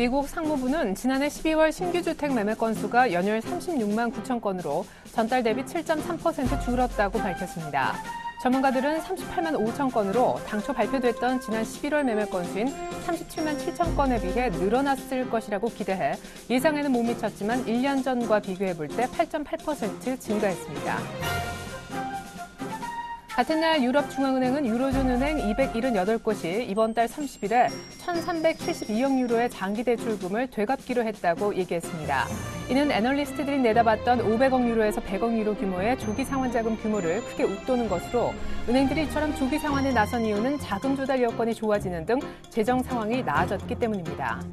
미국 상무부는 지난해 12월 신규 주택 매매 건수가 연일 36만 9천 건으로 전달 대비 7.3% 줄었다고 밝혔습니다. 전문가들은 38만 5천 건으로 당초 발표됐던 지난 11월 매매 건수인 37만 7천 건에 비해 늘어났을 것이라고 기대해 예상에는 못 미쳤지만 1년 전과 비교해볼 때 8.8% 증가했습니다. 같은 날 유럽중앙은행은 유로존 은행 278곳이 이번 달 30일에 1,372억 유로의 장기 대출금을 되갚기로 했다고 얘기했습니다. 이는 애널리스트들이 내다봤던 500억 유로에서 100억 유로 규모의 조기 상환자금 규모를 크게 웃도는 것으로 은행들이 이처럼 조기 상환에 나선 이유는 자금 조달 여건이 좋아지는 등 재정 상황이 나아졌기 때문입니다.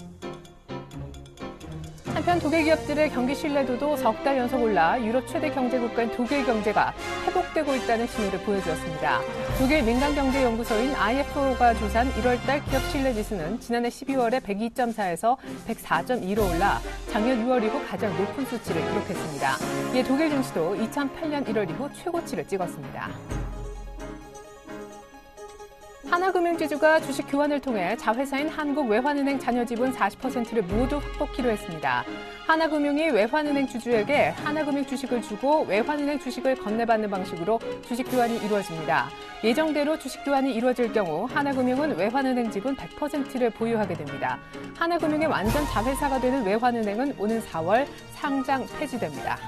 한편 독일 기업들의 경기 신뢰도도 석 달 연속 올라 유럽 최대 경제국가인 독일 경제가 회복되고 있다는 신호를 보여주었습니다. 독일 민간경제연구소인 IFO가 조사한 1월 달 기업 신뢰지수는 지난해 12월에 102.4에서 104.2로 올라 작년 6월 이후 가장 높은 수치를 기록했습니다. 이에 독일 증시도 2008년 1월 이후 최고치를 찍었습니다. 하나금융지주가 주식 교환을 통해 자회사인 한국외환은행 자녀지분 40%를 모두 확보키로 했습니다. 하나금융이 외환은행 주주에게 하나금융 주식을 주고 외환은행 주식을 건네받는 방식으로 주식 교환이 이루어집니다. 예정대로 주식 교환이 이루어질 경우 하나금융은 외환은행 지분 100%를 보유하게 됩니다. 하나금융의 완전 자회사가 되는 외환은행은 오는 4월 상장 폐지됩니다.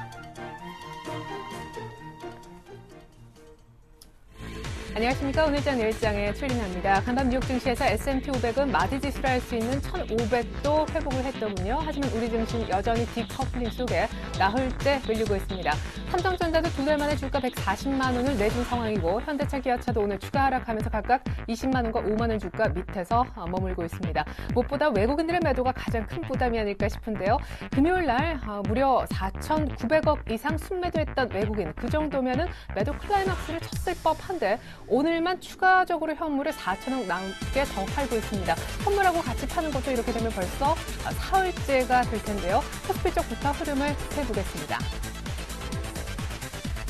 안녕하십니까. 오늘장 내일장에 출린합니다. 간밤 뉴욕 증시에서 S&P 500은 마디 지수를 할 수 있는 1,500도 회복을 했더군요. 하지만 우리 증시는 여전히 디커플링 속에 나흘째 밀리고 있습니다. 삼성전자도 두 달 만에 주가 140만 원을 내준 상황이고 현대차, 기아차도 오늘 추가 하락하면서 각각 20만 원과 5만 원 주가 밑에서 머물고 있습니다. 무엇보다 외국인들의 매도가 가장 큰 부담이 아닐까 싶은데요. 금요일 날 무려 4,900억 이상 순매도했던 외국인, 그 정도면은 매도 클라이막스를 쳤을 법한데 오늘만 추가적으로 현물을 4천억 넘게 더 팔고 있습니다. 현물하고 같이 파는 것도 이렇게 되면 벌써 사흘째가 될 텐데요. 코스피 쪽부터 흐름을 해보겠습니다.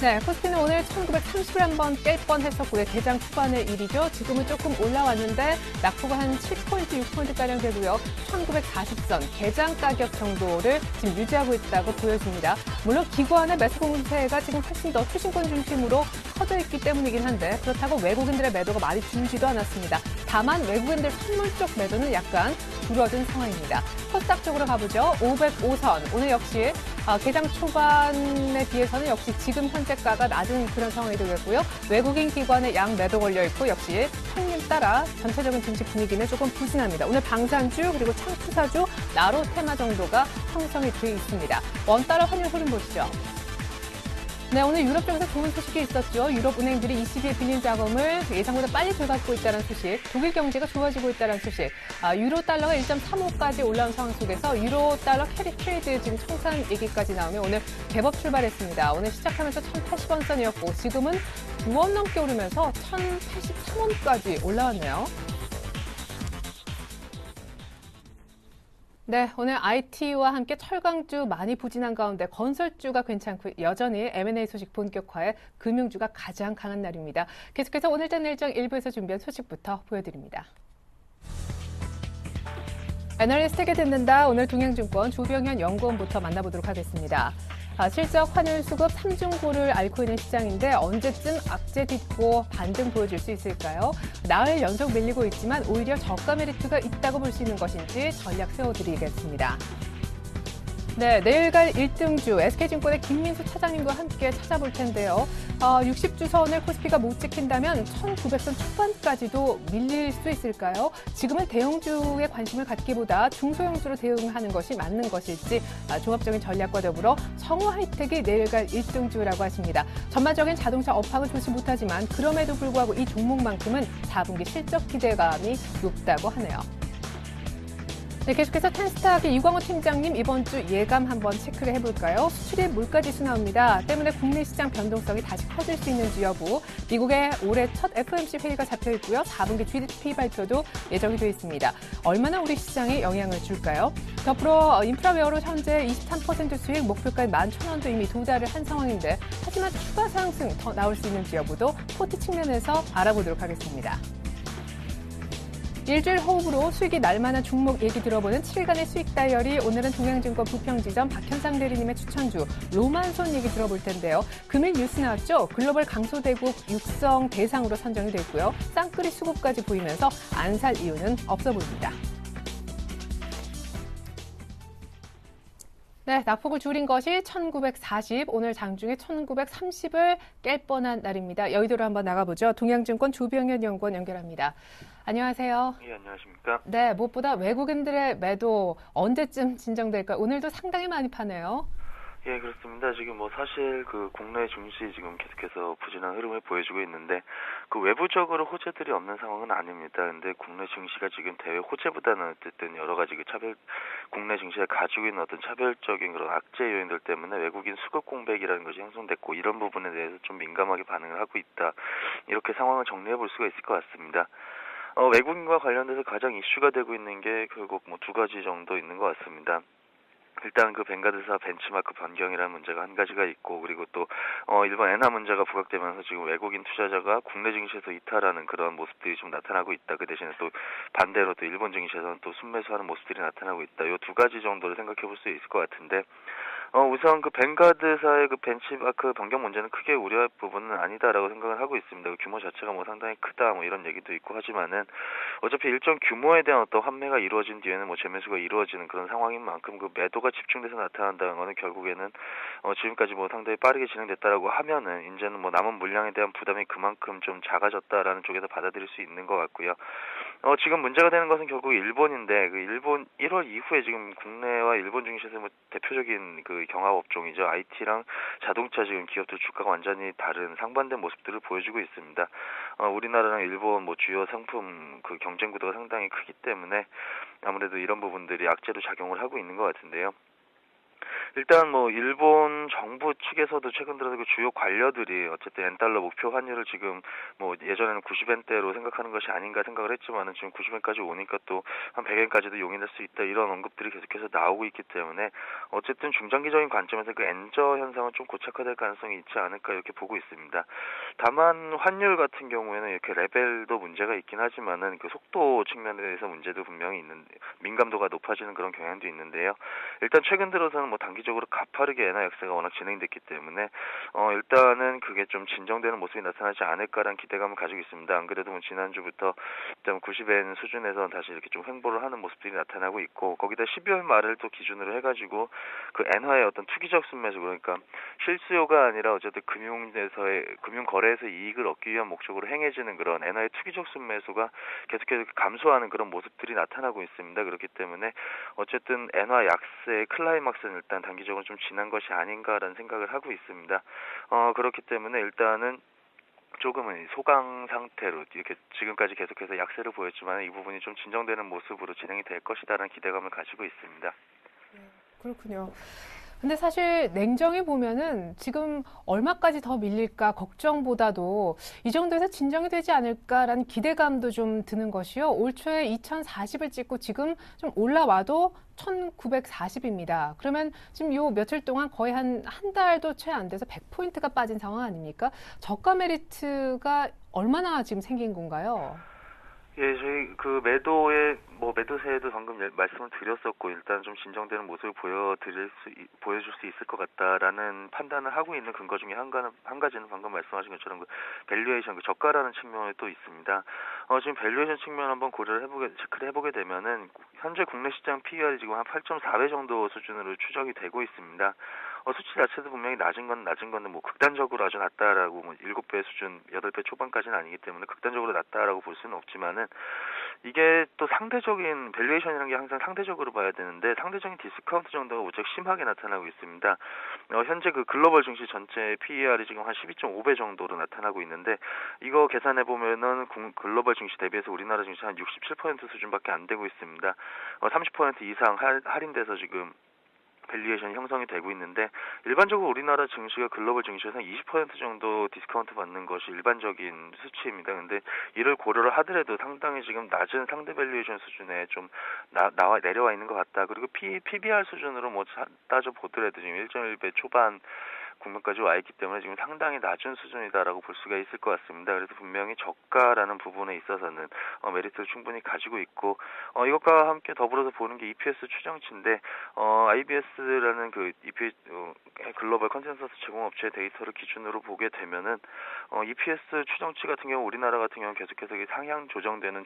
네, 코스피는 오늘 1930을 한번 깰 뻔했었고요. 개장 초반의 일이죠. 지금은 조금 올라왔는데 낙폭은 한 7포인트, 6포인트가량 되고요. 1940선 개장 가격 정도를 지금 유지하고 있다고 보여집니다. 물론 기관의 매수 공세가 지금 훨씬 더 투신권 중심으로 커져 있기 때문이긴 한데 그렇다고 외국인들의 매도가 많이 줄지도 않았습니다. 다만 외국인들 선물 쪽 매도는 약간 줄어든 상황입니다. 코스닥 쪽으로 가보죠. 505선. 오늘 역시 개장 초반에 비해서는 역시 지금 현재가가 낮은 그런 상황이 되겠고요. 외국인 기관의 양 매도 걸려있고 역시 형님 따라 전체적인 증시 분위기는 조금 부진합니다. 오늘 방산주 그리고 창투사주, 나로 테마 정도가 형성이 되어 있습니다. 원달러 환율 흐름 보시죠. 네, 오늘 유럽 쪽에서 좋은 소식이 있었죠. 유럽 은행들이 ECB의 빌린 자금을 예상보다 빨리 되갚고 있다는 소식, 독일 경제가 좋아지고 있다는 소식, 유로 달러가 1.35까지 올라온 상황 속에서 유로 달러 캐리 트레이드 지금 청산 얘기까지 나오면 오늘 개법 출발했습니다. 오늘 시작하면서 1,080원 선이었고 지금은 2원 넘게 오르면서 1,083원까지 올라왔네요. 네, 오늘 IT와 함께 철강주 많이 부진한 가운데 건설주가 괜찮고 여전히 M&A 소식 본격화에 금융주가 가장 강한 날입니다. 계속해서 오늘장 내일장 1부에서 준비한 소식부터 보여드립니다. 애널리스트에게 듣는다. 오늘 동양증권 조병현 연구원부터 만나보도록 하겠습니다. 실적 환율 수급 3중고를 앓고 있는 시장인데 언제쯤 악재 딛고 반등 보여줄 수 있을까요? 나흘 연속 밀리고 있지만 오히려 저가 메리트가 있다고 볼 수 있는 것인지 전략 세워드리겠습니다. 네, 내일 갈 1등주 SK증권의 김민수 차장님과 함께 찾아볼 텐데요. 60주선을 코스피가 못 지킨다면 1900선 초반까지도 밀릴 수 있을까요? 지금은 대형주에 관심을 갖기보다 중소형주로 대응하는 것이 맞는 것일지 종합적인 전략과 더불어 성우 하이텍이 내일 갈 1등주라고 하십니다. 전반적인 자동차 업황은 좋지 못하지만 그럼에도 불구하고 이 종목만큼은 4분기 실적 기대감이 높다고 하네요. 네, 계속해서 텐스탁의 이광호 팀장님 이번 주 예감 한번 체크를 해볼까요? 수출입 물가지수 나옵니다. 때문에 국내 시장 변동성이 다시 커질 수 있는지 여부, 미국의 올해 첫 FOMC 회의가 잡혀 있고요. 4분기 GDP 발표도 예정이 되어 있습니다. 얼마나 우리 시장에 영향을 줄까요? 더불어 인프라웨어로 현재 23% 수익 목표가인 11,000원도 이미 도달을 한 상황인데 하지만 추가 상승 더 나올 수 있는지 여부도 포트 측면에서 알아보도록 하겠습니다. 일주일 호흡으로 수익이 날만한 종목 얘기 들어보는 7일간의 수익 다이어리. 오늘은 동양증권 부평지점 박현상 대리님의 추천주 로만손 얘기 들어볼 텐데요. 금일 뉴스 나왔죠. 글로벌 강소대국 육성 대상으로 선정이 됐고요. 쌍끌이 수급까지 보이면서 안 살 이유는 없어 보입니다. 네, 낙폭을 줄인 것이 1940, 오늘 장중에 1930을 깰 뻔한 날입니다. 여의도로 한번 나가보죠. 동양증권 조병현 연구원 연결합니다. 안녕하세요. 예, 안녕하십니까. 네, 무엇보다 외국인들의 매도 언제쯤 진정될까? 오늘도 상당히 많이 파네요. 예, 그렇습니다. 지금 사실 국내 증시 지금 계속해서 부진한 흐름을 보여주고 있는데 외부적으로 호재들이 없는 상황은 아닙니다. 근데 국내 증시가 지금 대외 호재보다는 어쨌든 여러 가지 국내 증시가 가지고 있는 어떤 차별적인 그런 악재 요인들 때문에 외국인 수급 공백이라는 것이 형성됐고 이런 부분에 대해서 좀 민감하게 반응을 하고 있다. 이렇게 상황을 정리해 볼 수가 있을 것 같습니다. 외국인과 관련돼서 가장 이슈가 되고 있는 게 결국 두 가지 정도 있는 것 같습니다. 일단 벵가드사 벤치마크 변경이라는 문제가 한 가지가 있고, 그리고 또 일본 엔화 문제가 부각되면서 지금 외국인 투자자가 국내 증시에서 이탈하는 그런 모습들이 좀 나타나고 있다. 그 대신에 또 반대로 또 일본 증시에서는 또 순매수하는 모습들이 나타나고 있다. 이 두 가지 정도를 생각해 볼 수 있을 것 같은데, 우선 벵가드사의 벤치마크 변경 문제는 크게 우려할 부분은 아니다라고 생각을 하고 있습니다. 규모 자체가 상당히 크다 이런 얘기도 있고 하지만은 어차피 일정 규모에 대한 어떤 환매가 이루어진 뒤에는 재매수가 이루어지는 그런 상황인 만큼 매도가 집중돼서 나타난다는 거는 결국에는 지금까지 상당히 빠르게 진행됐다라고 하면은 이제는 남은 물량에 대한 부담이 그만큼 좀 작아졌다라는 쪽에서 받아들일 수 있는 것 같고요. 지금 문제가 되는 것은 결국 일본인데 일본 1월 이후에 지금 국내와 일본 증시에서 대표적인 경합 업종이죠. IT랑 자동차 지금 기업들 주가가 완전히 다른 상반된 모습들을 보여주고 있습니다. 우리나라랑 일본 주요 상품 경쟁 구도가 상당히 크기 때문에 아무래도 이런 부분들이 악재로 작용을 하고 있는 것 같은데요. 일단 일본 정부 측에서도 최근 들어서 주요 관료들이 어쨌든 엔달러 목표 환율을 지금 예전에는 90엔대로 생각하는 것이 아닌가 생각을 했지만은 지금 90엔까지 오니까 또 한 100엔까지도 용인할 수 있다 이런 언급들이 계속해서 나오고 있기 때문에 어쨌든 중장기적인 관점에서 엔저 현상은 좀 고착화될 가능성이 있지 않을까 이렇게 보고 있습니다. 다만 환율 같은 경우에는 이렇게 레벨도 문제가 있긴 하지만은 속도 측면에 대해서 문제도 분명히 있는 민감도가 높아지는 그런 경향도 있는데요. 일단 최근 들어서는 단기적으로 가파르게 엔화 약세가 워낙 진행됐기 때문에 일단은 그게 좀 진정되는 모습이 나타나지 않을까라는 기대감을 가지고 있습니다. 안 그래도 지난주부터 일단 90엔 수준에서 다시 이렇게 좀 횡보를 하는 모습들이 나타나고 있고 거기다 12월 말을 또 기준으로 해가지고 엔화의 어떤 투기적 순매수 그러니까 실수요가 아니라 어쨌든 금융 거래에서 이익을 얻기 위한 목적으로 행해지는 그런 엔화의 투기적 순매수가 계속해서 감소하는 그런 모습들이 나타나고 있습니다. 그렇기 때문에 어쨌든 엔화 약세의 클라이막스는 일단 단기적으로 좀 지난 것이 아닌가라는 생각을 하고 있습니다. 그렇기 때문에 일단은 조금은 소강 상태로 이렇게 지금까지 계속해서 약세를 보였지만 이 부분이 좀 진정되는 모습으로 진행이 될 것이다라는 기대감을 가지고 있습니다. 그렇군요. 근데 사실 냉정히 보면은 지금 얼마까지 더 밀릴까 걱정보다도 이 정도에서 진정이 되지 않을까라는 기대감도 좀 드는 것이요. 올 초에 2040을 찍고 지금 좀 올라와도 1940입니다. 그러면 지금 요 며칠 동안 거의 한 달도 채 안 돼서 100포인트가 빠진 상황 아닙니까? 저가 메리트가 얼마나 지금 생긴 건가요? 예, 저희 매도세에도 방금 말씀을 드렸었고 일단 좀 진정되는 모습을 보여줄 수 있을 것 같다라는 판단을 하고 있는 근거 중에 한 가지는 방금 말씀하신 것처럼 밸류에이션 저가라는 측면이 또 있습니다. 지금 밸류에이션 측면 한번 체크를 해보게 되면은 현재 국내 시장 PER이 지금 한 8.4배 정도 수준으로 추정이 되고 있습니다. 수치 자체도 분명히 낮은 건데 극단적으로 아주 낮다라고 7배 수준, 8배 초반까지는 아니기 때문에 극단적으로 낮다라고 볼 수는 없지만은 이게 또 상대적인 밸류에이션이라는 게 항상 상대적으로 봐야 되는데 상대적인 디스카운트 정도가 무척 심하게 나타나고 있습니다. 현재 글로벌 증시 전체 PER이 지금 한 12.5배 정도로 나타나고 있는데 이거 계산해 보면은 글로벌 증시 대비해서 우리나라 증시 한 67% 수준밖에 안 되고 있습니다. 30% 이상 할인돼서 지금 밸류에이션이 형성이 되고 있는데 일반적으로 우리나라 증시가 글로벌 증시에서 20% 정도 디스카운트 받는 것이 일반적인 수치입니다. 근데 이를 고려를 하더라도 상당히 지금 낮은 상대 밸류에이션 수준에 좀 내려와 있는 것 같다. 그리고 PBR 수준으로 따져 보더라도 지금 1.1배 초반 국면까지 와 있기 때문에 지금 상당히 낮은 수준이다라고 볼 수가 있을 것 같습니다. 그래서 분명히 저가라는 부분에 있어서는 메리트를 충분히 가지고 있고 이것과 함께 더불어서 보는 게 EPS 추정치인데 IBS라는 그 EPS 글로벌 컨센서스 제공업체 데이터를 기준으로 보게 되면은 EPS 추정치 같은 경우 우리나라 같은 경우 계속해서 상향 조정되는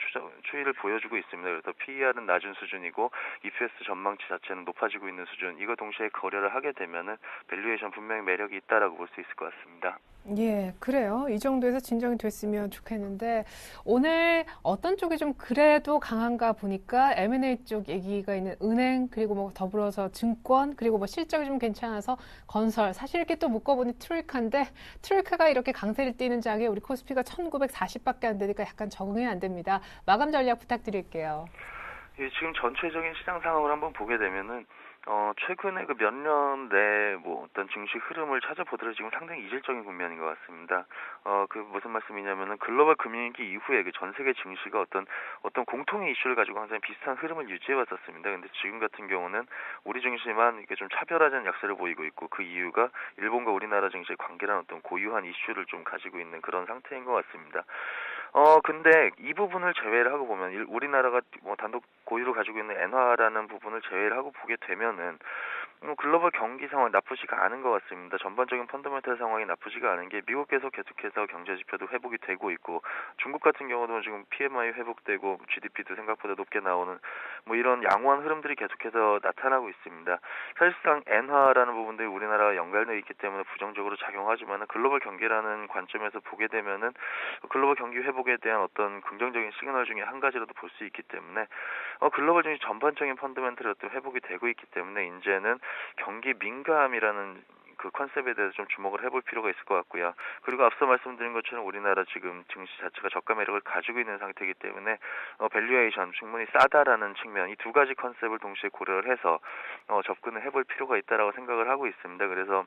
추이를 보여주고 있습니다. 그래서 PER은 낮은 수준이고 EPS 전망치 자체는 높아지고 있는 수준. 이거 동시에 거래를 하게 되면은 밸류에이션 분명히 매력이 있다라고 볼 수 있을 것 같습니다. 예, 그래요. 이 정도에서 진정이 됐으면 좋겠는데 오늘 어떤 쪽이 좀 그래도 강한가 보니까 M&A 쪽 얘기가 있는 은행 그리고 뭐 더불어서 증권 그리고 뭐 실적이 좀 괜찮아서 건설 사실 이렇게 또 묶어보니 트로이카인데 트로이카가 이렇게 강세를 띠는 장에 우리 코스피가 1940밖에 안 되니까 약간 적응이 안 됩니다. 마감 전략 부탁드릴게요. 예, 지금 전체적인 시장 상황을 한번 보게 되면은 최근에 그 몇 년 내 뭐 어떤 증시 흐름을 찾아보더라도 지금 상당히 이질적인 국면인 것 같습니다. 그 무슨 말씀이냐면은 글로벌 금융위기 이후에 그 전 세계 증시가 어떤 공통의 이슈를 가지고 항상 비슷한 흐름을 유지해 왔었습니다. 근데 지금 같은 경우는 우리 증시만 이게 좀 차별화된 약세를 보이고 있고 그 이유가 일본과 우리나라 증시의 관계라는 어떤 고유한 이슈를 좀 가지고 있는 그런 상태인 것 같습니다. 근데 이 부분을 제외를 하고 보면 우리나라가 뭐 단독 고유를 가지고 있는 엔화라는 부분을 제외를 하고 보게 되면은 글로벌 경기 상황 나쁘지가 않은 것 같습니다. 전반적인 펀더멘털 상황이 나쁘지가 않은 게 미국에서 계속해서 경제 지표도 회복이 되고 있고 중국 같은 경우도 지금 PMI 회복되고 GDP도 생각보다 높게 나오는 뭐 이런 양호한 흐름들이 계속해서 나타나고 있습니다. 사실상 엔화라는 부분들이 우리나라와 연관되어 있기 때문에 부정적으로 작용하지만 글로벌 경기라는 관점에서 보게 되면은 글로벌 경기 회복에 대한 어떤 긍정적인 시그널 중에 한 가지라도 볼 수 있기 때문에 글로벌 증시 전반적인 펀더멘털이 어떤 회복이 되고 있기 때문에 이제는 경기 민감이라는 그 컨셉에 대해서 좀 주목을 해볼 필요가 있을 것 같고요. 그리고 앞서 말씀드린 것처럼 우리나라 지금 증시 자체가 저가 매력을 가지고 있는 상태이기 때문에 밸류에이션 충분히 싸다라는 측면 이 두 가지 컨셉을 동시에 고려를 해서 접근을 해볼 필요가 있다라고 생각을 하고 있습니다. 그래서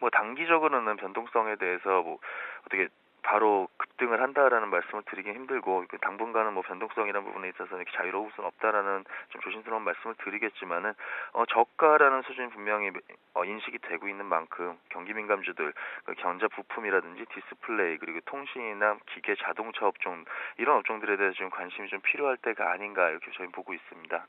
뭐 단기적으로는 변동성에 대해서 뭐 어떻게 바로 급등을 한다라는 말씀을 드리긴 힘들고 당분간은 뭐 변동성이라는 부분에 있어서 이렇게 자유로울 수는 없다라는 좀 조심스러운 말씀을 드리겠지만은 저가라는 수준이 분명히 인식이 되고 있는 만큼 경기 민감주들 전자 부품이라든지 디스플레이 그리고 통신이나 기계 자동차 업종 이런 업종들에 대해서 좀 관심이 좀 필요할 때가 아닌가 이렇게 저희 보고 있습니다.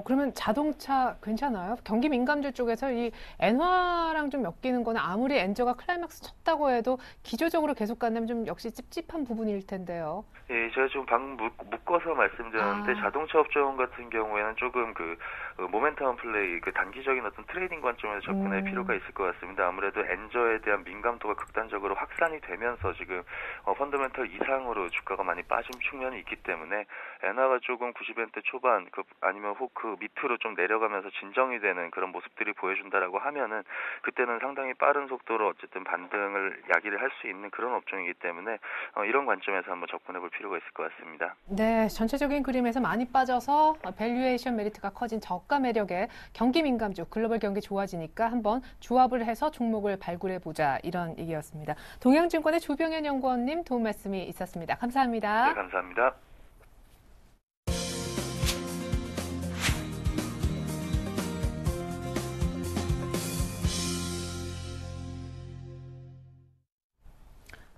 그러면 자동차 괜찮아요? 경기 민감주 쪽에서 이 엔화랑 좀 엮이는 거는 아무리 엔저가 클라이막스 쳤다고 해도 기조적으로 계속 간다면 좀 역시 찝찝한 부분일 텐데요. 예, 제가 좀 방금 묶어서 말씀드렸는데 자동차 업종 같은 경우에는 조금 그 모멘텀 플레이, 그 단기적인 어떤 트레이딩 관점에서 접근할 필요가 있을 것 같습니다. 아무래도 엔저에 대한 민감도가 극단적으로 확산이 되면서 지금 펀더멘털 이상으로 주가가 많이 빠진 측면이 있기 때문에 엔화가 조금 90엔대 초반 아니면 혹 그 밑으로 좀 내려가면서 진정이 되는 그런 모습들이 보여준다라고 하면은 그때는 상당히 빠른 속도로 어쨌든 반등을 야기를 할 수 있는 그런 업종이기 때문에 이런 관점에서 한번 접근해볼 필요가 있을 것 같습니다. 네, 전체적인 그림에서 많이 빠져서 밸류에이션 메리트가 커진 저가 매력의 경기 민감주, 글로벌 경기 좋아지니까 한번 조합을 해서 종목을 발굴해 보자 이런 얘기였습니다. 동양증권의 조병현 연구원님 도움 말씀이 있었습니다. 감사합니다. 네, 감사합니다.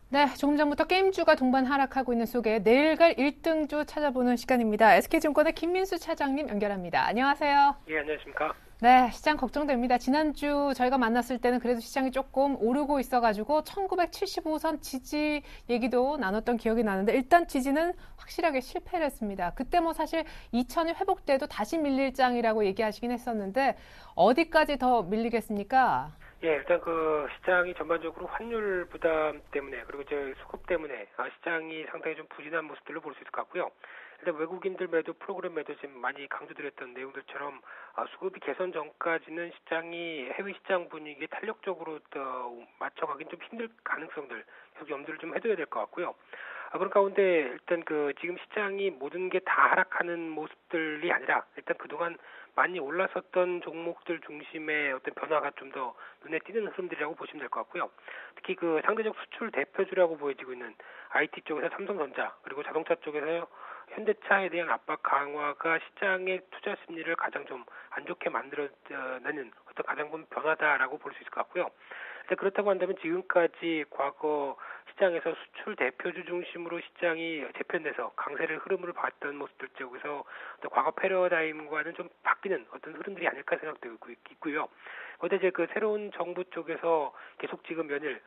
네, 조금 전부터 게임주가 동반 하락하고 있는 속에 내일 갈 1등주 찾아보는 시간입니다. SK증권의 김민수 차장님 연결합니다. 안녕하세요. 예, 안녕하십니까. 네, 시장 걱정됩니다. 지난주 저희가 만났을 때는 그래도 시장이 조금 오르고 있어가지고 1975선 지지 얘기도 나눴던 기억이 나는데 일단 지지는 확실하게 실패를 했습니다. 그때 뭐 사실 2000이 회복돼도 다시 밀릴 장이라고 얘기하시긴 했었는데 어디까지 더 밀리겠습니까? 예, 일단 그 시장이 전반적으로 환율 부담 때문에 그리고 이제 수급 때문에 시장이 상당히 좀 부진한 모습들로 볼 수 있을 것 같고요. 일단 외국인들 매도 프로그램 매도 지금 많이 강조드렸던 내용들처럼 수급이 개선 전까지는 시장이 해외 시장 분위기에 탄력적으로 맞춰가긴 좀 힘들 가능성들 계속 염두를 좀 해둬야 될 것 같고요. 그런 가운데 일단 그 지금 시장이 모든 게 다 하락하는 모습들이 아니라 일단 그동안 많이 올랐었던 종목들 중심의 어떤 변화가 좀 더 눈에 띄는 흐름들이라고 보시면 될 것 같고요. 특히 그 상대적 수출 대표주라고 보여지고 있는 IT 쪽에서 삼성전자 그리고 자동차 쪽에서 현대차에 대한 압박 강화가 시장의 투자 심리를 가장 좀 안 좋게 만들어내는 어떤 가장 큰 변화다라고 볼 수 있을 것 같고요. 근데 그렇다고 한다면 지금까지 과거 시장에서 수출 대표주 중심으로 시장이 재편돼서 강세를 흐름을 봤던 모습들 쪽에서 또 과거 패러다임과는 좀 바뀌는 어떤 흐름들이 아닐까 생각되고 있고요. 거기다 이제 그 새로운 정부 쪽에서 계속 지금 연일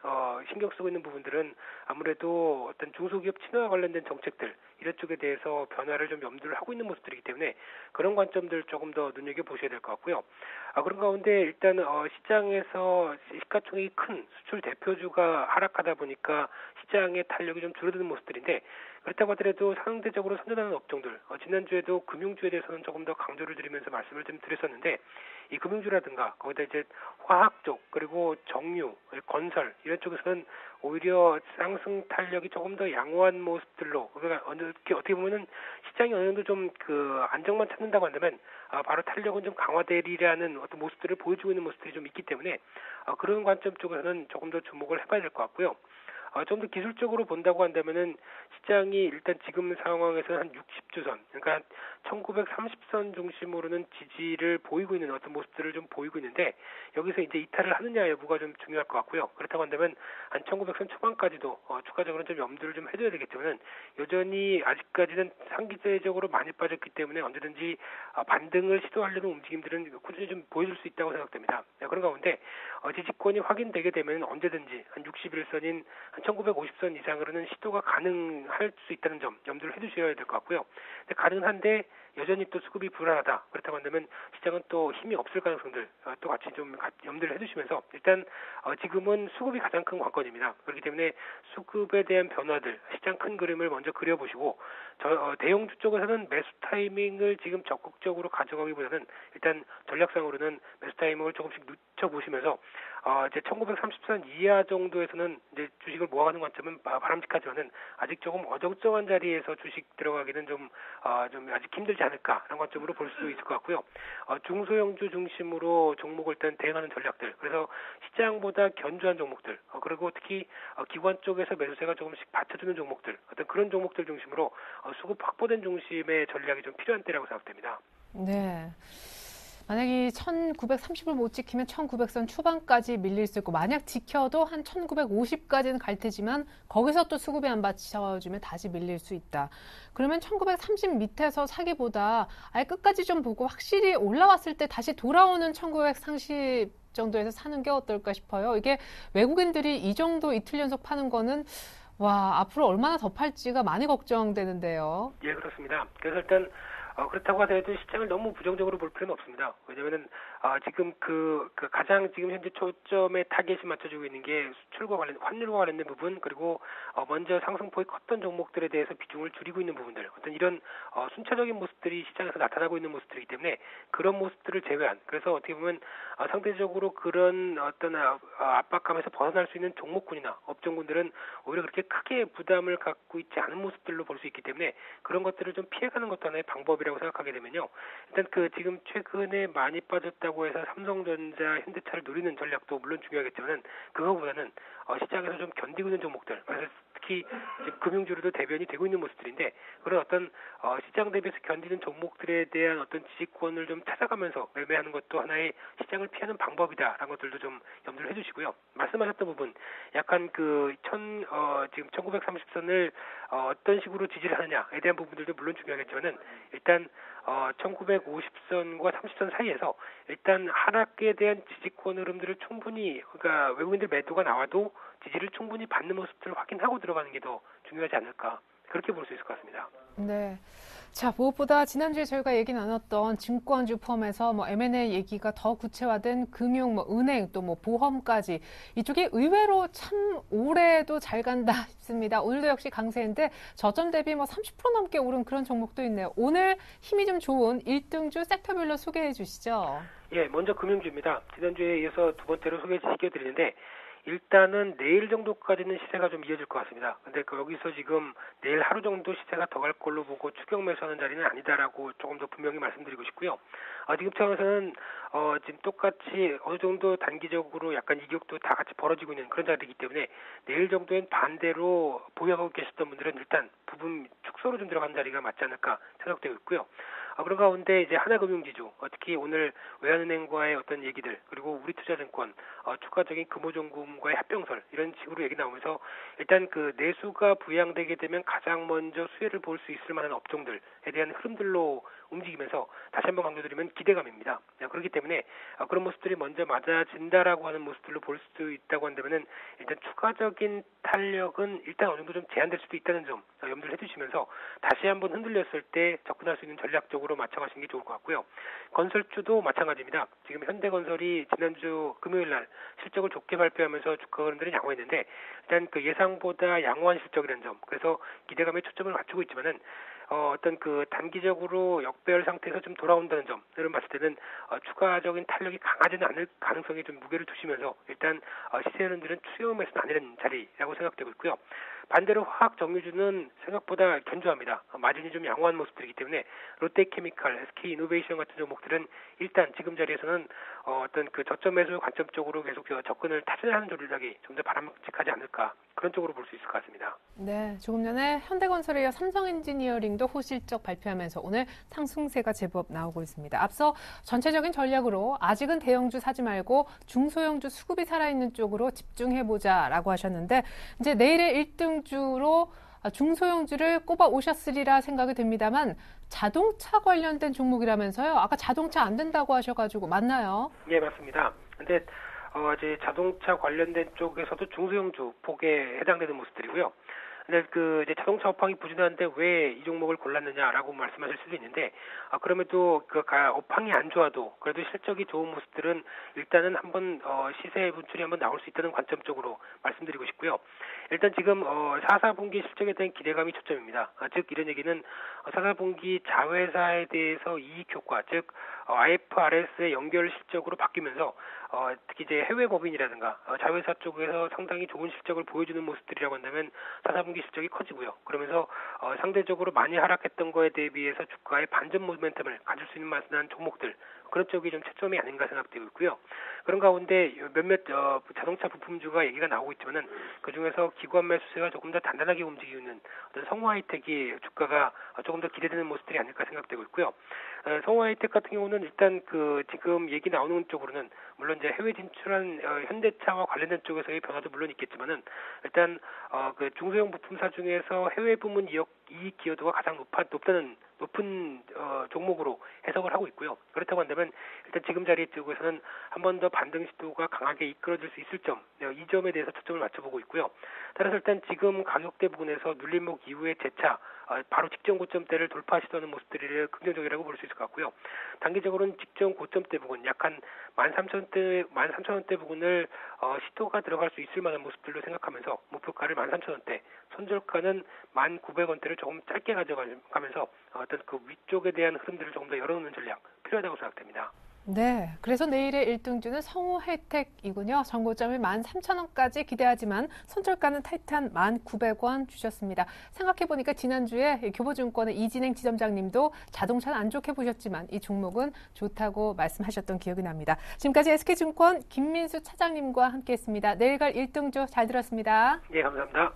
신경 쓰고 있는 부분들은 아무래도 어떤 중소기업 친화와 관련된 정책들 이런 쪽에 대해서 변화를 좀 염두를 하고 있는 모습들이기 때문에 그런 관점들 조금 더 눈여겨 보셔야 될 것 같고요. 그런 가운데 일단 시장에서 시가총액이 큰 수출 대표주가 하락하다 보니까 시장의 탄력이 좀 줄어드는 모습들인데 그렇다고 하더라도 상대적으로 선전하는 업종들 지난주에도 금융주에 대해서는 조금 더 강조를 드리면서 말씀을 좀 드렸었는데 이 금융주라든가 거기다 이제 화학 쪽 그리고 정유, 건설 이런 쪽에서는 오히려 상승 탄력이 조금 더 양호한 모습들로 그러니까 어떻게 보면은 시장이 어느 정도 좀 그 안정만 찾는다고 한다면 바로 탄력은 좀 강화되리라는 어떤 모습들을 보여주고 있는 모습들이 좀 있기 때문에 그런 관점 쪽에서는 조금 더 주목을 해봐야 될 것 같고요. 좀 더 기술적으로 본다고 한다면은 시장이 일단 지금 상황에서는 한 60주선, 그러니까 1930선 중심으로는 지지를 보이고 있는 어떤 모습들을 좀 보이고 있는데 여기서 이제 이탈을 하느냐 여부가 좀 중요할 것 같고요. 그렇다고 한다면 한 1900선 초반까지도 추가적으로 좀 염두를 좀 해줘야 되겠지만은 여전히 아직까지는 상기제적으로 많이 빠졌기 때문에 언제든지 반등을 시도하려는 움직임들은 꾸준히 좀 보여줄 수 있다고 생각됩니다. 그런 가운데 지지권이 확인되게 되면 언제든지 한 61선인 한 1950선 이상으로는 시도가 가능할 수 있다는 점 염두를 해두셔야 될 것 같고요. 근데 가능한데 여전히 또 수급이 불안하다. 그렇다고 한다면 시장은 또 힘이 없을 가능성들 또 같이 좀 염두를 해두시면서 일단 지금은 수급이 가장 큰 관건입니다. 그렇기 때문에 수급에 대한 변화들, 시장 큰 그림을 먼저 그려보시고 대형주 쪽에서는 매수 타이밍을 지금 적극적으로 가져가기보다는 일단 전략상으로는 매수 타이밍을 조금씩 늦춰보시면서 이제 1930선 이하 정도에서는 이제 주식을 모아가는 관점은 바람직하지만은 아직 조금 어정쩡한 자리에서 주식 들어가기는 좀 아직 힘들지 않을까라는 관점으로 볼 수 있을 것 같고요. 중소형주 중심으로 종목을 일단 대응하는 전략들, 그래서 시장보다 견조한 종목들, 그리고 특히 기관 쪽에서 매수세가 조금씩 받쳐주는 종목들, 어떤 그런 종목들 중심으로 수급 확보된 중심의 전략이 좀 필요한 때라고 생각됩니다. 네. 만약에 1930을 못 지키면 1900선 초반까지 밀릴 수 있고 만약 지켜도 한 1950까지는 갈 테지만 거기서 또 수급이 안 받쳐주면 다시 밀릴 수 있다. 그러면 1930 밑에서 사기보다 아예 끝까지 좀 보고 확실히 올라왔을 때 다시 돌아오는 1930 정도에서 사는 게 어떨까 싶어요. 이게 외국인들이 이 정도 이틀 연속 파는 거는 와, 앞으로 얼마나 더 팔지가 많이 걱정되는데요. 예, 그렇습니다. 그래서 일단 그렇다고 하더라도 시장을 너무 부정적으로 볼 필요는 없습니다. 왜냐면은 지금 그 가장 지금 현재 초점에 타겟이 맞춰지고 있는 게 수출과 관련 환율과 관련된 부분 그리고 먼저 상승폭이 컸던 종목들에 대해서 비중을 줄이고 있는 부분들 어떤 이런 순차적인 모습들이 시장에서 나타나고 있는 모습들이기 때문에 그런 모습들을 제외한 그래서 어떻게 보면 상대적으로 그런 어떤 압박감에서 벗어날 수 있는 종목군이나 업종군들은 오히려 그렇게 크게 부담을 갖고 있지 않은 모습들로 볼 수 있기 때문에 그런 것들을 좀 피해가는 것도 하나의 방법이라고 생각하게 되면요. 일단 지금 최근에 많이 빠졌다고 해서 삼성전자, 현대차를 노리는 전략도 물론 중요하겠지만은 그거보다는 시장에서 좀 견디고 있는 종목들, 그래서 특히 지금 금융주로도 대변이 되고 있는 모습들인데 그런 어떤 시장 대비해서 견디는 종목들에 대한 어떤 지지권을 좀 찾아가면서 매매하는 것도 하나의 시장을 피하는 방법이다라는 것들도 좀 염두를 해주시고요. 말씀하셨던 부분, 약간 지금 1930선을 어떤 식으로 지지를 하느냐에 대한 부분들도 물론 중요하겠지만은 일단 1950선과 30선 사이에서 일단 하락에 대한 지지권 흐름들을 충분히 그러니까 외국인들 매도가 나와도 지지를 충분히 받는 모습들을 확인하고 들어가는 게 더 중요하지 않을까 그렇게 볼 수 있을 것 같습니다. 네. 자, 무엇보다 지난주에 저희가 얘기 나눴던 증권주 포함해서 M&A 얘기가 더 구체화된 금융, 은행, 또 보험까지 이쪽이 의외로 참 올해도 잘 간다 싶습니다. 오늘도 역시 강세인데 저점 대비 30% 넘게 오른 그런 종목도 있네요. 오늘 힘이 좀 좋은 1등주 섹터별로 소개해 주시죠. 예, 먼저 금융주입니다. 지난주에 이어서 두 번째로 소개해드리는데 일단은 내일 정도까지는 시세가 좀 이어질 것 같습니다. 근데 여기서 지금 내일 하루 정도 시세가 더 갈 걸로 보고 추격 매수하는 자리는 아니다라고 조금 더 분명히 말씀드리고 싶고요. 지금 상황에서는 지금 똑같이 어느 정도 단기적으로 약간 이격도 다 같이 벌어지고 있는 그런 자리이기 때문에 내일 정도엔 반대로 보유하고 계셨던 분들은 일단 부분 축소로 좀 들어간 자리가 맞지 않을까 생각되고 있고요. 그런 가운데 이제 하나금융지주, 특히 오늘 외환은행과의 어떤 얘기들, 그리고 우리투자증권, 추가적인 금호정금과의 합병설 이런 식으로 얘기 나오면서 일단 그 내수가 부양되게 되면 가장 먼저 수혜를 볼 수 있을 만한 업종들에 대한 흐름들로 움직이면서 다시 한번 강조드리면 기대감입니다. 그렇기 때문에 그런 모습들이 먼저 맞아진다라고 하는 모습들로 볼 수 있다고 한다면은 일단 추가적인 탄력은 일단 어느 정도 좀 제한될 수도 있다는 점 염두를 해주시면서 다시 한번 흔들렸을 때 접근할 수 있는 전략적으로 맞춰가시는 게 좋을 것 같고요. 건설주도 마찬가지입니다. 지금 현대건설이 지난주 금요일 날 실적을 좋게 발표하면서 주가 흐름들이 양호했는데 일단 그 예상보다 양호한 실적이라는 점, 그래서 기대감에 초점을 맞추고 있지만은 어떤 그 단기적으로 역배열 상태에서 좀 돌아온다는 점을 봤을 때는 추가적인 탄력이 강하지는 않을 가능성에 좀 무게를 두시면서 일단 시세 흐름들은 추세음에서는 아니라는 자리라고 생각되고 있고요. 반대로 화학 정유주는 생각보다 견조합니다. 마진이 좀 양호한 모습들이기 때문에 롯데케미칼, SK이노베이션 같은 종목들은 일단 지금 자리에서는 어떤 그 저점 매수 관점 쪽으로 계속 접근을 타진하는 전략이 좀 더 바람직하지 않을까 그런 쪽으로 볼 수 있을 것 같습니다. 네, 조금 전에 현대건설에 이어 삼성엔지니어링도 호실적 발표하면서 오늘 상승세가 제법 나오고 있습니다. 앞서 전체적인 전략으로 아직은 대형주 사지 말고 중소형주 수급이 살아있는 쪽으로 집중해보자라고 하셨는데 이제 내일의 1등주로 중소형주를 꼽아 오셨으리라 생각이 듭니다만 자동차 관련된 종목이라면서요. 아까 자동차 안 된다고 하셔가지고 맞나요? 예, 맞습니다. 근데 이제 자동차 관련된 쪽에서도 중소형주 폭에 해당되는 모습들이고요. 근데 그 이제 자동차 업황이 부진한데 왜 이 종목을 골랐느냐라고 말씀하실 수도 있는데 그럼에도 그 업황이 안 좋아도 그래도 실적이 좋은 모습들은 일단은 한번 시세 분출이 한번 나올 수 있다는 관점 쪽으로 말씀드리고 싶고요. 일단 지금 4분기 실적에 대한 기대감이 초점입니다. 즉 이런 얘기는 4분기 자회사에 대해서 이익 효과, 즉 IFRS의 연결 실적으로 바뀌면서 특히 이제 해외 법인이라든가 자회사 쪽에서 상당히 좋은 실적을 보여주는 모습들이라고 한다면 4분기 실적이 커지고요. 그러면서 상대적으로 많이 하락했던 거에 대비해서 주가의 반전 모멘텀을 가질 수 있는 만한 종목들 그런 쪽이 좀 채점이 아닌가 생각되고 있고요. 그런 가운데 몇몇 자동차 부품주가 얘기가 나오고 있지만은 그 중에서 기관 매수세가 조금 더 단단하게 움직이는 어떤 성우하이텍이 주가가 조금 더 기대되는 모습들이 아닐까 생각되고 있고요. 성우하이텍 같은 경우는 일단 그 지금 얘기 나오는 쪽으로는 물론 이제 해외 진출한 현대차와 관련된 쪽에서의 변화도 물론 있겠지만은 일단 그 중소형 부품사 중에서 해외 부문 이익 기여도가 가장 높은 종목으로 해석을 하고 있고요. 그렇다고 한다면 일단 지금 자리 쪽에서는 한 번 더 반등 시도가 강하게 이끌어질 수 있을 점, 이 점에 대해서 초점을 맞춰보고 있고요. 따라서 일단 지금 가격대 부분에서 눌림목 이후에 재차 바로 직전 고점대를 돌파 시도하는 모습들이 긍정적이라고 볼 수 있을 것 같고요. 단기적으로는 직전 고점대 부분 약 한 13,000원대 부분을 시도가 들어갈 수 있을 만한 모습들로 생각하면서 목표가를 13,000원대, 손절가는 1,900원대를 조금 짧게 가져가면서 어떤 그 위쪽에 대한 흐름들을 조금 더 열어놓는 전략 필요하다고 생각됩니다. 네, 그래서 내일의 1등주는 성우혜택이군요. 전고점을 13,000원까지 기대하지만 손절가는 타이트한 1,900원 주셨습니다. 생각해보니까 지난주에 교보증권의 이진행 지점장님도 자동차는 안 좋게 보셨지만 이 종목은 좋다고 말씀하셨던 기억이 납니다. 지금까지 SK증권 김민수 차장님과 함께했습니다. 내일 갈 1등주 잘 들었습니다. 네, 감사합니다.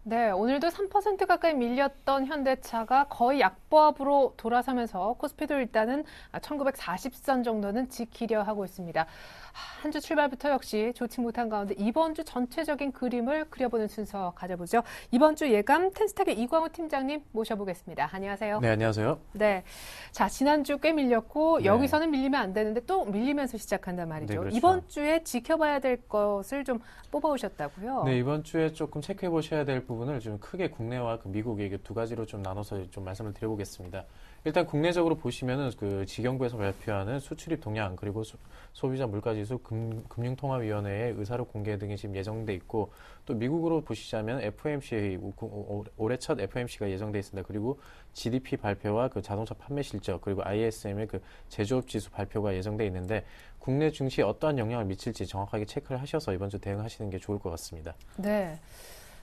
네, 오늘도 3% 가까이 밀렸던 현대차가 거의 약보합으로 돌아서면서 코스피도 일단은 1940선 정도는 지키려 하고 있습니다. 한 주 출발부터 역시 좋지 못한 가운데 이번 주 전체적인 그림을 그려보는 순서 가져보죠. 이번 주 예감 텐스탁의 이광우 팀장님 모셔보겠습니다. 안녕하세요. 네, 안녕하세요. 네, 자 지난주 꽤 밀렸고 네. 여기서는 밀리면 안 되는데 또 밀리면서 시작한단 말이죠. 네, 그렇죠. 이번 주에 지켜봐야 될 것을 좀 뽑아오셨다고요? 네, 이번 주에 조금 체크해 보셔야 될 부분을 좀 크게 국내와 그 미국의 두 가지로 좀 나눠서 좀 말씀을 드려보겠습니다. 일단 국내적으로 보시면은 그 지경부에서 발표하는 수출입 동향 그리고 소비자 물가지수 금융통화위원회의 의사록 공개 등이 지금 예정돼 있고 또 미국으로 보시자면 FOMC 회의 올해 첫 FOMC가 예정돼 있습니다. 그리고 GDP 발표와 그 자동차 판매 실적 그리고 ISM의 그 제조업 지수 발표가 예정돼 있는데 국내 증시에 어떠한 영향을 미칠지 정확하게 체크를 하셔서 이번 주 대응하시는 게 좋을 것 같습니다. 네.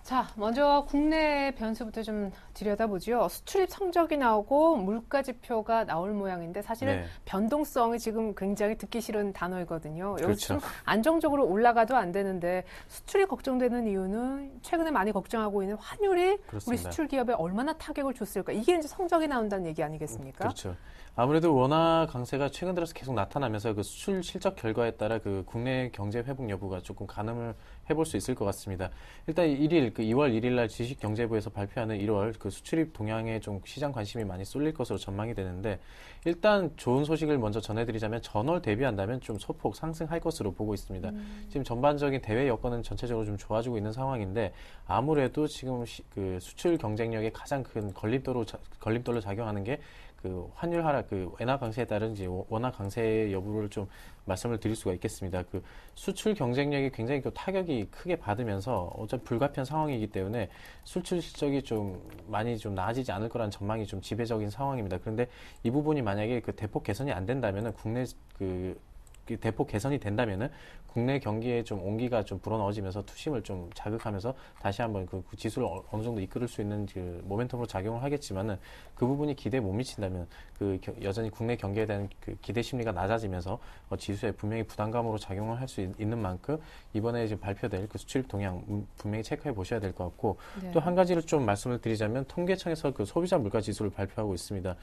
자, 먼저 국내 변수부터 좀 들여다보죠. 수출입 성적이 나오고 물가 지표가 나올 모양인데 사실은 네. 변동성이 지금 굉장히 듣기 싫은 단어이거든요. 여기 그렇죠. 좀 안정적으로 올라가도 안 되는데 수출이 걱정되는 이유는 최근에 많이 걱정하고 있는 환율이 그렇습니다. 우리 수출 기업에 얼마나 타격을 줬을까? 이게 이제 성적이 나온다는 얘기 아니겠습니까? 그렇죠. 아무래도 원화 강세가 최근 들어서 계속 나타나면서 그 수출 실적 결과에 따라 그 국내 경제 회복 여부가 조금 가늠을 해볼 수 있을 것 같습니다. 일단 1일, 그 2월 1일 날 주식경제부에서 발표하는 1월 그 수출입 동향에 좀 시장 관심이 많이 쏠릴 것으로 전망이 되는데 일단 좋은 소식을 먼저 전해드리자면 전월 대비한다면 좀 소폭 상승할 것으로 보고 있습니다. 지금 전반적인 대외 여건은 전체적으로 좀 좋아지고 있는 상황인데 아무래도 지금 그 수출 경쟁력의 가장 큰 걸림돌로 작용하는 게 그 환율 하락, 그 엔화 강세에 따른 이제 원화 강세 여부를 좀 말씀을 드릴 수가 있겠습니다. 그 수출 경쟁력이 굉장히 또 타격이 크게 받으면서 어차피 불가피한 상황이기 때문에 수출 실적이 좀 많이 좀 나아지지 않을 거라는 전망이 좀 지배적인 상황입니다. 그런데 이 부분이 만약에 그 대폭 개선이 안 된다면은 국내 그 대폭 개선이 된다면은 국내 경기에 좀 온기가 좀 불어넣어지면서 투심을 좀 자극하면서 다시 한번 그 지수를 어느 정도 이끌을 수 있는 그 모멘텀으로 작용을 하겠지만은 그 부분이 기대에 못 미친다면 그 여전히 국내 경기에 대한 그 기대 심리가 낮아지면서 지수에 분명히 부담감으로 작용을 할 수 있는 만큼 이번에 지금 발표될 그 수출입 동향 분명히 체크해 보셔야 될 것 같고 네. 또 한 가지를 좀 말씀을 드리자면 통계청에서 그 소비자 물가 지수를 발표하고 있습니다.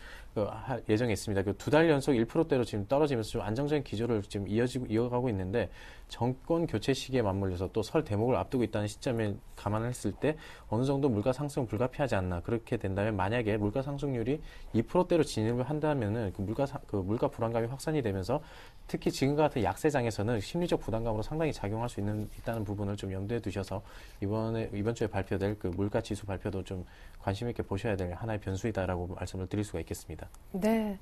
예정에 있습니다. 그 두 달 연속 1%대로 지금 떨어지면서 좀 안정적인 기조를 지금 이어가고 있는데 정권 교체 시기에 맞물려서 또 설 대목을 앞두고 있다는 시점에 감안을 했을 때 어느 정도 물가 상승 불가피하지 않나. 그렇게 된다면 만약에 물가 상승률이 2%대로 진입을 한다면은 그 물가 불안감이 확산이 되면서 특히 지금과 같은 약세장에서는 심리적 부담감으로 상당히 작용할 수 있다는 부분을 좀 염두에 두셔서 이번 주에 발표될 그 물가 지수 발표도 좀 관심 있게 보셔야 될 하나의 변수이다라고 말씀을 드릴 수가 있겠습니다. 네.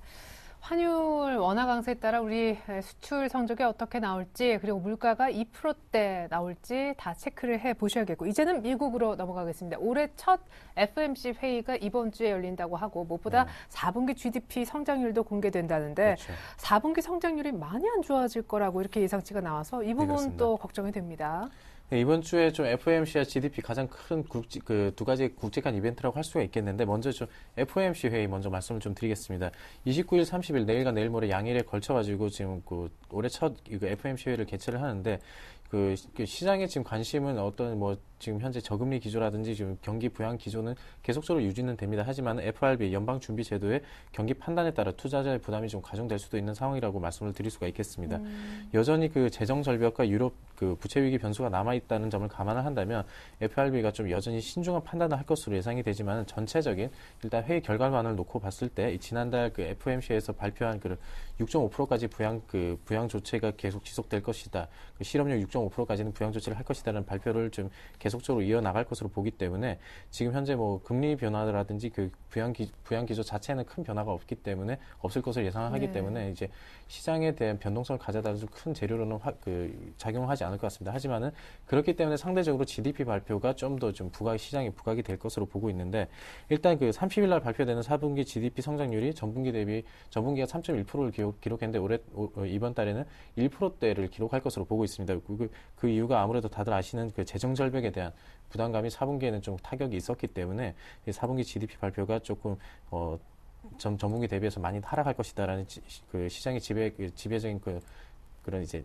환율 원화 강세에 따라 우리 수출 성적이 어떻게 나올지 그리고 물가가 2%대 나올지 다 체크를 해 보셔야겠고 이제는 미국으로 넘어가겠습니다. 올해 첫 FOMC 회의가 이번 주에 열린다고 하고 무엇보다 4분기 GDP 성장률도 공개된다는데 그렇죠. 4분기 성장률이 많이 안 좋아질 거라고 이렇게 예상치가 나와서 이 부분도 걱정이 됩니다. 네, 이번 주에 좀 FOMC와 GDP 가장 큰 그 두 가지 굵직한 이벤트라고 할 수가 있겠는데 먼저 좀 FOMC 회의 먼저 말씀을 좀 드리겠습니다. 29일, 30일 내일과 내일 모레 양일에 걸쳐가지고 지금 그 올해 첫 FOMC 회의를 개최를 하는데 그 시장의 지금 관심은 어떤 지금 현재 저금리 기조라든지 지금 경기 부양 기조는 계속적으로 유지는 됩니다. 하지만 FRB 연방준비제도의 경기 판단에 따라 투자자의 부담이 좀 가중될 수도 있는 상황이라고 말씀을 드릴 수가 있겠습니다. 여전히 그 재정 절벽과 유럽 그 부채 위기 변수가 남아 있다는 점을 감안을 한다면 FRB가 좀 여전히 신중한 판단을 할 것으로 예상이 되지만 전체적인 일단 회의 결과만을 놓고 봤을 때 지난달 그 FOMC에서 발표한 그 6.5%까지 부양 조치가 계속 지속될 것이다. 그 실업률 6.5%까지는 부양 조치를 할 것이다라는 발표를 좀 계속적으로 이어나갈 것으로 보기 때문에 지금 현재 금리 변화라든지 그 부양 기조 자체는 큰 변화가 없을 것을 예상하기 때문에 이제 시장에 대한 변동성을 가져다 줄 큰 재료로는 작용을 하지 않을 것 같습니다. 하지만은 그렇기 때문에 상대적으로 GDP 발표가 좀 더 시장에 부각이 될 것으로 보고 있는데 일단 그 30일 날 발표되는 4분기 GDP 성장률이 전분기가 3.1%를 기록했는데 이번 달에는 1%대를 기록할 것으로 보고 있습니다. 그 이유가 아무래도 다들 아시는 그 재정 절벽에 대한 부담감이 4분기에는 좀 타격이 있었기 때문에 4분기 GDP 발표가 조금 전분기 대비해서 많이 하락할 것이다라는 그 시장의 지배적인 그런 이제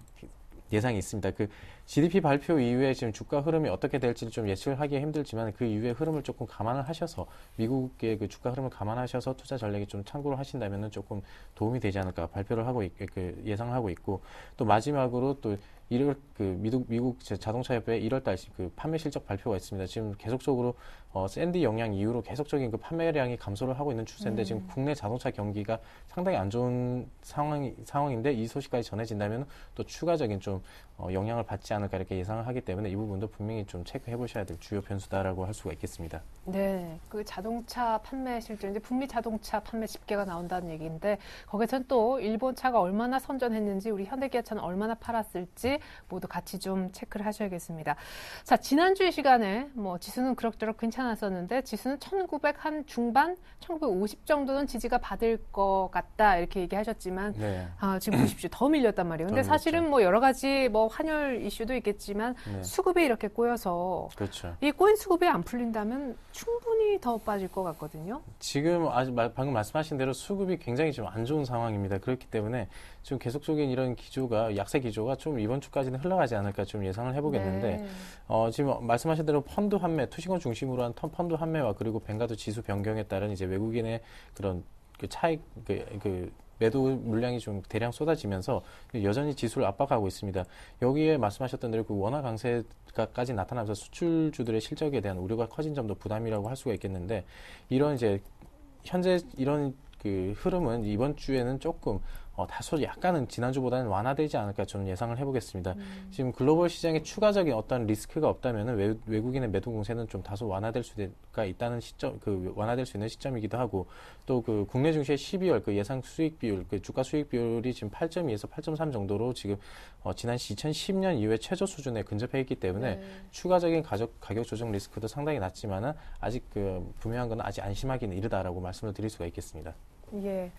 예상이 있습니다. 그 GDP 발표 이후에 지금 주가 흐름이 어떻게 될지 좀 예측을 하기 힘들지만 그 이후의 흐름을 조금 감안을 하셔서 미국의 그 주가 흐름을 감안하셔서 투자 전략에 좀 참고를 하신다면은 조금 도움이 되지 않을까 발표를 하고 예상을 하고 있고 또 마지막으로 또 미국 자동차 협회 1월달 그 판매 실적 발표가 있습니다. 지금 계속적으로 샌디 영향 이후로 계속적인 그 판매량이 감소를 하고 있는 추세인데 지금 국내 자동차 경기가 상당히 안 좋은 상황인데 이 소식까지 전해진다면 또 추가적인 좀 영향을 받지 않을까 이렇게 예상을 하기 때문에 이 부분도 분명히 좀 체크해 보셔야 될 주요 변수다라고 할 수가 있겠습니다. 네, 그 자동차 판매 실적 이제 북미 자동차 판매 집계가 나온다는 얘기인데 거기서는 또 일본 차가 얼마나 선전했는지 우리 현대기아차는 얼마나 팔았을지 모두 같이 좀 체크를 하셔야겠습니다. 자, 지난주 이 시간에 뭐 지수는 그럭저럭 괜찮았었는데 지수는 1900 한 중반, 1950 정도는 지지가 받을 것 같다 이렇게 얘기하셨지만 네. 지금 보십시오. 더 밀렸단 말이에요. 근데 사실은 뭐 여러 가지 뭐 환율 이슈도 있겠지만 네. 수급이 이렇게 꼬여서 그렇죠. 이 꼬인 수급이 안 풀린다면 충분히 더 빠질 것 같거든요. 지금 방금 말씀하신 대로 수급이 굉장히 좀 안 좋은 상황입니다. 그렇기 때문에 지금 계속적인 이런 약세 기조가 좀 이번 주까지는 흘러가지 않을까 좀 예상을 해보겠는데 네. 지금 말씀하신 대로 펀드 환매, 투자권 중심으로 한 펀드 환매와 그리고 뱅가드 지수 변경에 따른 이제 외국인의 그런 그 차익 매도 물량이 좀 대량 쏟아지면서 여전히 지수를 압박하고 있습니다. 여기에 말씀하셨던 대로 그 원화 강세까지 나타나면서 수출주들의 실적에 대한 우려가 커진 점도 부담이라고 할 수가 있겠는데 이런 이제 현재 이런 그 흐름은 이번 주에는 조금 다소 약간은 지난주보다는 완화되지 않을까 저는 예상을 해보겠습니다. 지금 글로벌 시장에 추가적인 어떤 리스크가 없다면은 외국인의 매도 공세는 좀 다소 완화될 수가 있다는 시점, 완화될 수 있는 시점이기도 하고 또 그 국내 증시의 12월 그 예상 수익 비율, 그 주가 수익 비율이 지금 8.2에서 8.3 정도로 지금 지난 2010년 이후에 최저 수준에 근접해 있기 때문에 추가적인 가격 조정 리스크도 상당히 낮지만은 아직 분명한 건 아직 안심하기는 이르다라고 말씀을 드릴 수가 있겠습니다. 예,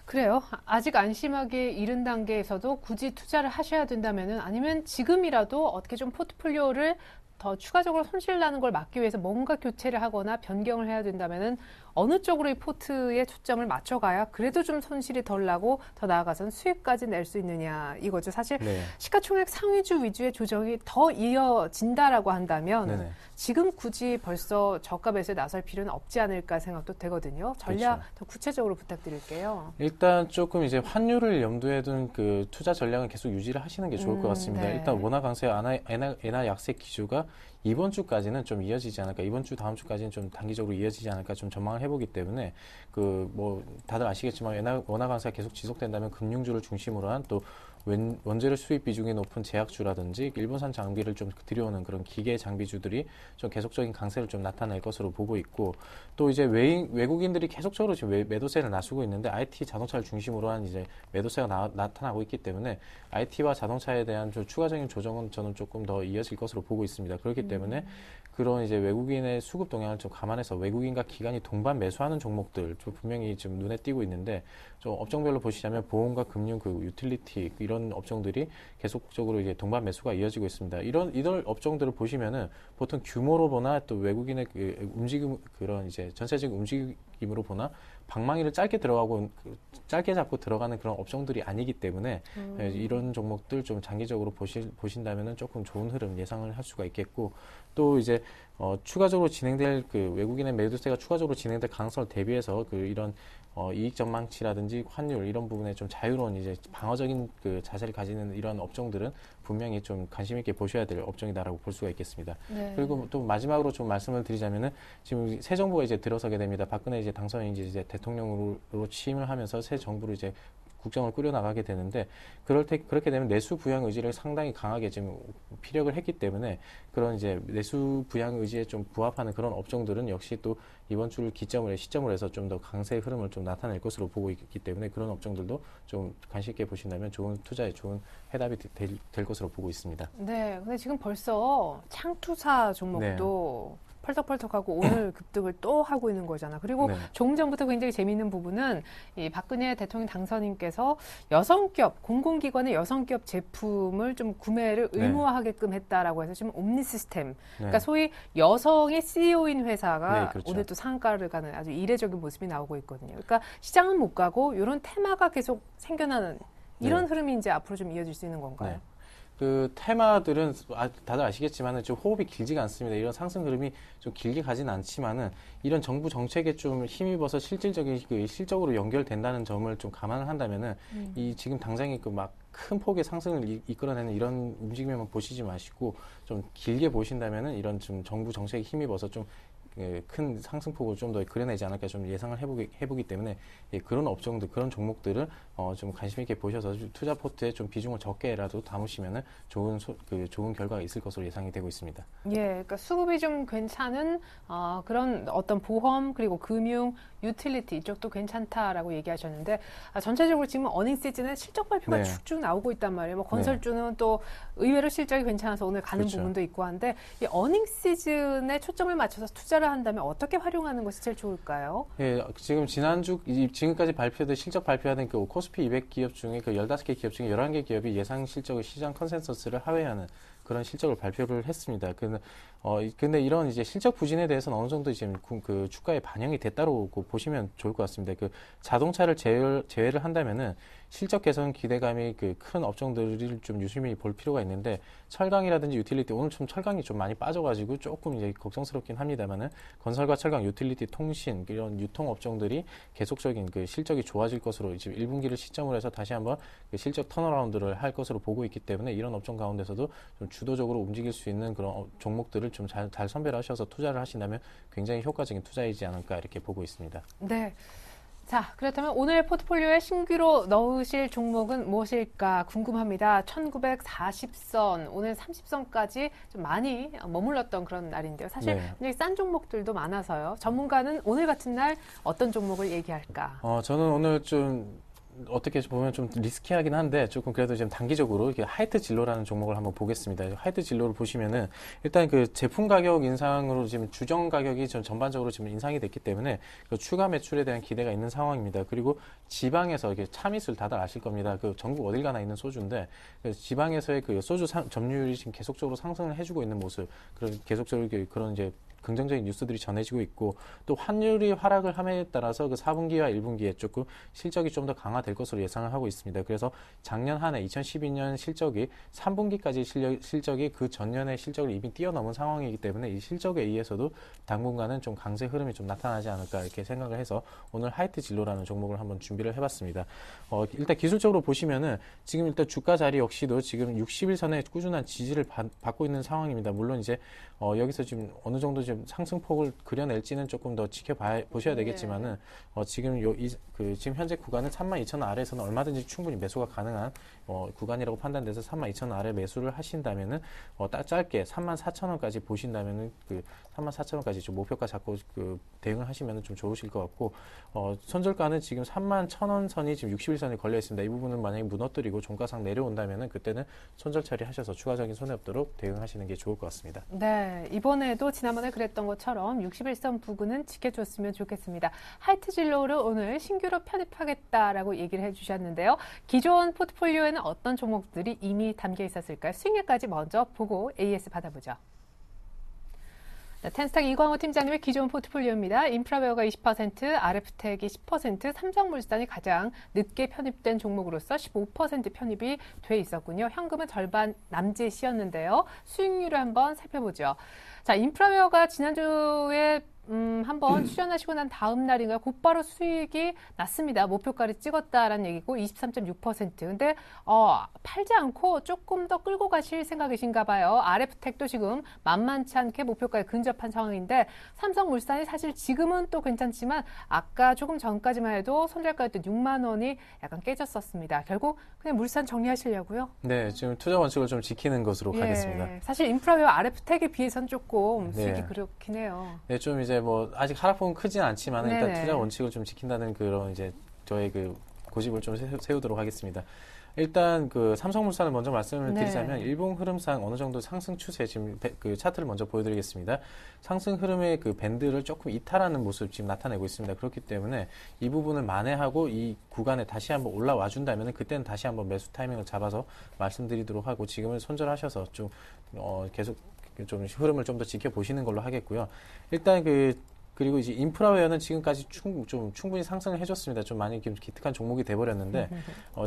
그래요. 아직 안심하기 이른 단계에서도 굳이 투자를 하셔야 된다면은 아니면 지금이라도 어떻게 좀 포트폴리오를 더 추가적으로 손실 나는 걸 막기 위해서 뭔가 교체를 하거나 변경을 해야 된다면은 어느 쪽으로 이 포트에 초점을 맞춰가야 그래도 좀 손실이 덜 나고 더 나아가서는 수익까지 낼 수 있느냐 이거죠. 사실 시가총액 상위주 위주의 조정이 더 이어진다라고 한다면 네네. 지금 굳이 벌써 저가 매수에 나설 필요는 없지 않을까 생각도 되거든요. 전략 그렇죠. 더 구체적으로 부탁드릴게요. 일단 조금 이제 환율을 염두에 둔 그 투자 전략은 계속 유지를 하시는 게 좋을 것 같습니다. 네. 일단 원화 강세와 엔화 약세 기조가 이번 주까지는 좀 이어지지 않을까, 이번 주 다음 주까지는 좀 단기적으로 이어지지 않을까 좀 전망을 해보기 때문에 다들 아시겠지만 원화 강세가 계속 지속된다면 금융주를 중심으로 한 또 원재료 수입 비중이 높은 제약주라든지 일본산 장비를 좀 들여오는 그런 기계 장비주들이 좀 계속적인 강세를 좀 나타낼 것으로 보고 있고 또 이제 외국인들이 계속적으로 지금 매도세를 나서고 있는데 IT 자동차를 중심으로 한 이제 매도세가 나타나고 있기 때문에 IT와 자동차에 대한 좀 추가적인 조정은 저는 조금 더 이어질 것으로 보고 있습니다. 그렇기 때문에 그런 이제 외국인의 수급 동향을 좀 감안해서 외국인과 기관이 동반 매수하는 종목들 좀 분명히 지금 눈에 띄고 있는데 좀 업종별로 보시자면 보험과 금융, 유틸리티 이런 업종들이 계속적으로 이제 동반 매수가 이어지고 있습니다. 이런 업종들을 보시면은 보통 규모로 보나 또 외국인의 움직임 그런 이제 전체적인 움직임으로 보나 방망이를 짧게 잡고 들어가는 그런 업종들이 아니기 때문에 이런 종목들 좀 장기적으로 보신다면은 조금 좋은 흐름 예상을 할 수가 있겠고 또 이제 추가적으로 진행될 외국인의 매도세가 추가적으로 진행될 가능성을 대비해서 이런 이익 전망치라든지 환율 이런 부분에 좀 자유로운 이제 방어적인 자세를 가지는 이런 업종들은 분명히 좀 관심 있게 보셔야 될 업종이다라고 볼 수가 있겠습니다. 네. 그리고 또 마지막으로 좀 말씀을 드리자면은 지금 새 정부가 이제 들어서게 됩니다. 박근혜 이제 당선인이 이제 대통령으로 취임을 하면서 새 정부를 이제 국정을 꾸려나가게 되는데 그렇게 되면 내수 부양 의지를 상당히 강하게 지금 피력을 했기 때문에 그런 이제 내수 부양 의지에 좀 부합하는 그런 업종들은 역시 또 이번 주를 시점으로 해서 좀 더 강세의 흐름을 좀 나타낼 것으로 보고 있기 때문에 그런 업종들도 좀 관심 있게 보신다면 좋은 투자에 좋은 해답이 될 것으로 보고 있습니다. 네, 근데 지금 벌써 창투사 종목도 펄떡펄떡하고 오늘 급등을 또 하고 있는 거잖아. 그리고 조금 전부터 굉장히 재미있는 부분은 이 박근혜 대통령 당선인께서 여성기업, 공공기관의 여성기업 제품을 좀 구매를 의무화하게끔 했다라고 해서 지금 옴니시스템, 그러니까 소위 여성의 CEO인 회사가 그렇죠. 오늘 또 상한가를 가는 아주 이례적인 모습이 나오고 있거든요. 그러니까 시장은 못 가고 이런 테마가 계속 생겨나는 이런 흐름이 이제 앞으로 좀 이어질 수 있는 건가요? 그 테마들은 다들 아시겠지만은 좀 호흡이 길지가 않습니다. 이런 상승 흐름이 좀 길게 가지는 않지만은 이런 정부 정책에 좀 힘입어서 실질적으로 연결된다는 점을 좀 감안을 한다면은 이 지금 당장에 큰 폭의 상승을 이끌어내는 이런 움직임만 보시지 마시고 좀 길게 보신다면은 이런 좀 정부 정책에 힘입어서 좀 큰 상승폭을 좀 더 그려내지 않을까 좀 예상을 해보기 때문에 그런 업종들, 그런 종목들을 좀 관심 있게 보셔서 투자 포트에 좀 비중을 적게라도 담으시면은 좋은 결과가 있을 것으로 예상이 되고 있습니다. 예, 그러니까 수급이 좀 괜찮은 그런 어떤 보험 그리고 금융, 유틸리티 이쪽도 괜찮다라고 얘기하셨는데 전체적으로 지금 어닝 시즌에 실적 발표가 네. 쭉쭉 나오고 있단 말이에요. 뭐 건설주는 또 의외로 실적이 괜찮아서 오늘 가는 그렇죠. 부분도 있고 한데 이 어닝 시즌에 초점을 맞춰서 투자를 한다면 어떻게 활용하는 것이 제일 좋을까요? 예, 지금 지금까지 실적 발표하는 그 코스피 200 기업 중에 그 15개 기업 중에 11개 기업이 예상 실적의 시장 컨센서스를 하회하는 그런 실적을 발표를 했습니다. 근데 이런 이제 실적 부진에 대해서는 어느 정도 지금 그 주가에 반영이 됐다고 보시면 좋을 것 같습니다. 그 자동차를 제외를 한다면은 실적 개선 기대감이 그 큰 업종들을 좀 유심히 볼 필요가 있는데 철강이라든지 유틸리티 오늘 좀 철강이 좀 많이 빠져가지고 조금 이제 걱정스럽긴 합니다만은 건설과 철강, 유틸리티, 통신 이런 유통 업종들이 계속적인 그 실적이 좋아질 것으로 지금 1분기를 시점으로 해서 다시 한번 그 실적 턴어라운드를 할 것으로 보고 있기 때문에 이런 업종 가운데서도 좀 주도적으로 움직일 수 있는 그런 종목들을 좀 잘 선별을 하셔서 투자를 하신다면 굉장히 효과적인 투자이지 않을까 이렇게 보고 있습니다. 네. 자, 그렇다면 오늘 포트폴리오에 신규로 넣으실 종목은 무엇일까 궁금합니다. 1940선, 오늘 30선까지 좀 많이 머물렀던 그런 날인데요. 사실 네. 굉장히 싼 종목들도 많아서요. 전문가는 오늘 같은 날 어떤 종목을 얘기할까? 저는 오늘 좀 어떻게 보면 좀 리스키하긴 한데 조금 그래도 지금 단기적으로 이렇게 하이트 진로라는 종목을 한번 보겠습니다. 하이트 진로를 보시면은 일단 그 제품 가격 인상으로 지금 주정 가격이 전반적으로 지금 인상이 됐기 때문에 그 추가 매출에 대한 기대가 있는 상황입니다. 그리고 지방에서 이게 참이슬 다들 아실 겁니다. 그 전국 어딜 가나 있는 소주인데 그 지방에서의 그 소주 점유율이 지금 계속적으로 상승을 해주고 있는 모습, 그런 계속적으로 그런 이제 긍정적인 뉴스들이 전해지고 있고 또 환율이 하락을 함에 따라서 그 4분기와 1분기에 조금 실적이 좀 더 강화될 것으로 예상을 하고 있습니다. 그래서 작년 한 해 2012년 실적이 3분기까지 실적이 그 전년의 실적을 이미 뛰어넘은 상황이기 때문에 이 실적에 의해서도 당분간은 좀 강세 흐름이 좀 나타나지 않을까 이렇게 생각을 해서 오늘 하이트 진로라는 종목을 한번 준비를 해봤습니다. 일단 기술적으로 보시면은 지금 일단 주가 자리 역시도 지금 60일선에 꾸준한 지지를 받고 있는 상황입니다. 물론 이제 여기서 지금 어느 정도 지금 상승폭을 그려낼지는 조금 더 보셔야 되겠지만은 지금 지금 현재 구간은 32,000원 아래에서는 얼마든지 충분히 매수가 가능한 구간이라고 판단돼서 32,000원 아래 매수를 하신다면은 짧게 34,000원까지 보신다면은 그 34,000원까지 좀 목표가 잡고 그 대응을 하시면은 좀 좋으실 것 같고 손절가는 지금 31,000원 선이 지금 60일선에 걸려 있습니다. 이 부분은 만약에 무너뜨리고 종가상 내려온다면은 그때는 손절 처리하셔서 추가적인 손해 없도록 대응하시는 게 좋을 것 같습니다. 네, 이번에도 지난번에 그랬던 것처럼 61선 부근은 지켜줬으면 좋겠습니다. 하이트 진로를 오늘 신규로 편입하겠다라고 얘기를 해주셨는데요. 기존 포트폴리오에는 어떤 종목들이 이미 담겨 있었을까요? 수익률까지 먼저 보고 AS 받아보죠. 네, 텐스탁 이광호 팀장님의 기존 포트폴리오입니다. 인프라웨어가 20%, RF텍이 10%, 삼성물산이 가장 늦게 편입된 종목으로서 15% 편입이 돼 있었군요. 현금은 절반 남짓이었는데요. 수익률을 한번 살펴보죠. 자, 인프라웨어가 지난주에 한번 출연하시고 난 다음 날인가요? 곧바로 수익이 났습니다. 목표가를 찍었다라는 얘기고 23.6%. 근데 팔지 않고 조금 더 끌고 가실 생각이신가 봐요. RF텍도 지금 만만치 않게 목표가에 근접한 상황인데 삼성물산이 사실 지금은 또 괜찮지만 아까 조금 전까지만 해도 손절가였던 6만 원이 약간 깨졌었습니다. 결국 그냥 물산 정리하시려고요? 네, 지금 투자 원칙을 좀 지키는 것으로 가겠습니다. 사실 인프라웨어 RF텍에 비해서는 조금 수익이 네. 그렇긴 해요. 네, 좀 이제 뭐 아직 하락폭은 크진 않지만 일단 네네. 투자 원칙을 좀 지킨다는 그런 이제 저의 그 고집을 좀 세우도록 하겠습니다. 일단 그 삼성물산을 먼저 말씀을 드리자면 일봉 흐름상 어느 정도 상승 추세 지금 그 차트를 먼저 보여드리겠습니다. 상승 흐름의 그 밴드를 조금 이탈하는 모습 지금 나타내고 있습니다. 그렇기 때문에 이 부분을 만회하고 이 구간에 다시 한번 올라와 준다면 그때는 다시 한번 매수 타이밍을 잡아서 말씀드리도록 하고 지금은 손절하셔서 좀 계속 좀 흐름을 좀 더 지켜보시는 걸로 하겠고요. 일단 그리고 이제 인프라웨어는 지금까지 충분히 상승을 해줬습니다. 좀 많이 기특한 종목이 돼버렸는데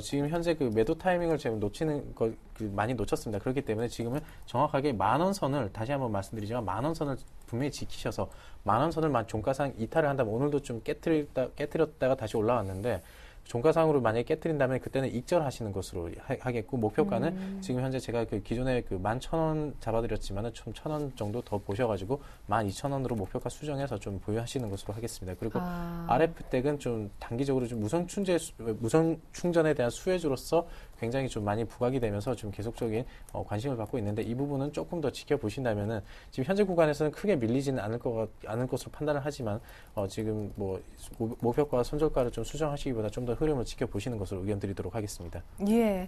지금 현재 그 매도 타이밍을 지금 놓치는 거 많이 놓쳤습니다. 그렇기 때문에 지금은 정확하게 10,000원 선을 다시 한번 말씀드리지만 10,000원 선을 분명히 지키셔서 10,000원 선을 종가상 이탈을 한다면 오늘도 좀 깨트렸다가 다시 올라왔는데 종가상으로 만약에 깨뜨린다면 그때는 익절하시는 것으로 하겠고 목표가는 지금 현재 제가 그 기존에 그 11,000원 잡아드렸지만은 좀 1,000원 정도 더 보셔가지고 12,000원으로 목표가 수정해서 좀 보유하시는 것으로 하겠습니다. 그리고 RF택은 좀 단기적으로 좀 무선 충전에 대한 수혜주로서 굉장히 좀 많이 부각이 되면서 좀 계속적인 관심을 받고 있는데 이 부분은 조금 더 지켜보신다면은 지금 현재 구간에서는 크게 밀리지는 않을 것으로 판단을 하지만 지금 뭐 목표가와 손절가를 좀 수정하시기보다 좀 더 흐름을 지켜보시는 것으로 의견 드리도록 하겠습니다. 예.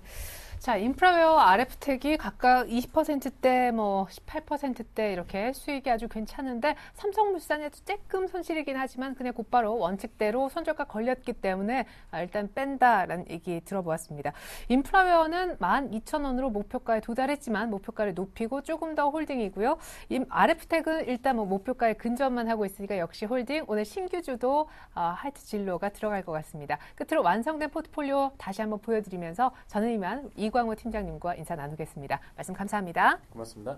자, 인프라웨어 RF택이 각각 20%대, 뭐 18%대 이렇게 수익이 아주 괜찮은데 삼성물산에도 조금 손실이긴 하지만 그냥 곧바로 원칙대로 손절가 걸렸기 때문에 일단 뺀다라는 얘기 들어보았습니다. 인프라웨어는 12,000원으로 목표가에 도달했지만 목표가를 높이고 조금 더 홀딩이고요. RF택은 일단 뭐 목표가에 근접만 하고 있으니까 역시 홀딩. 오늘 신규주도 하이트 진로가 들어갈 것 같습니다. 끝으로 완성된 포트폴리오 다시 한번 보여드리면서 저는 이만 이광호 팀장님과 인사 나누겠습니다. 말씀 감사합니다. 고맙습니다.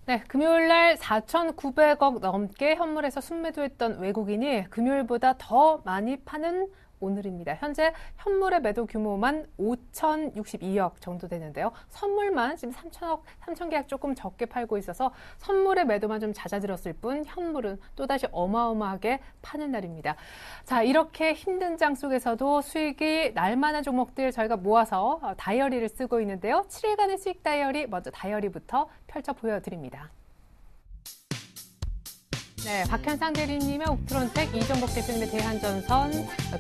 네, 금요일날 4,900억 넘게 현물에서 순매도했던 외국인이 금요일보다 더 많이 파는 오늘입니다. 현재 현물의 매도 규모만 5,062억 정도 되는데요. 선물만 지금 3천 계약 조금 적게 팔고 있어서 선물의 매도만 좀 잦아들었을 뿐 현물은 또다시 어마어마하게 파는 날입니다. 자, 이렇게 힘든 장 속에서도 수익이 날만한 종목들 저희가 모아서 다이어리를 쓰고 있는데요. 7일간의 수익 다이어리 먼저 다이어리부터 펼쳐 보여드립니다. 네, 박현상 대리님의 옥트론텍, 이종복 대표님의 대한전선,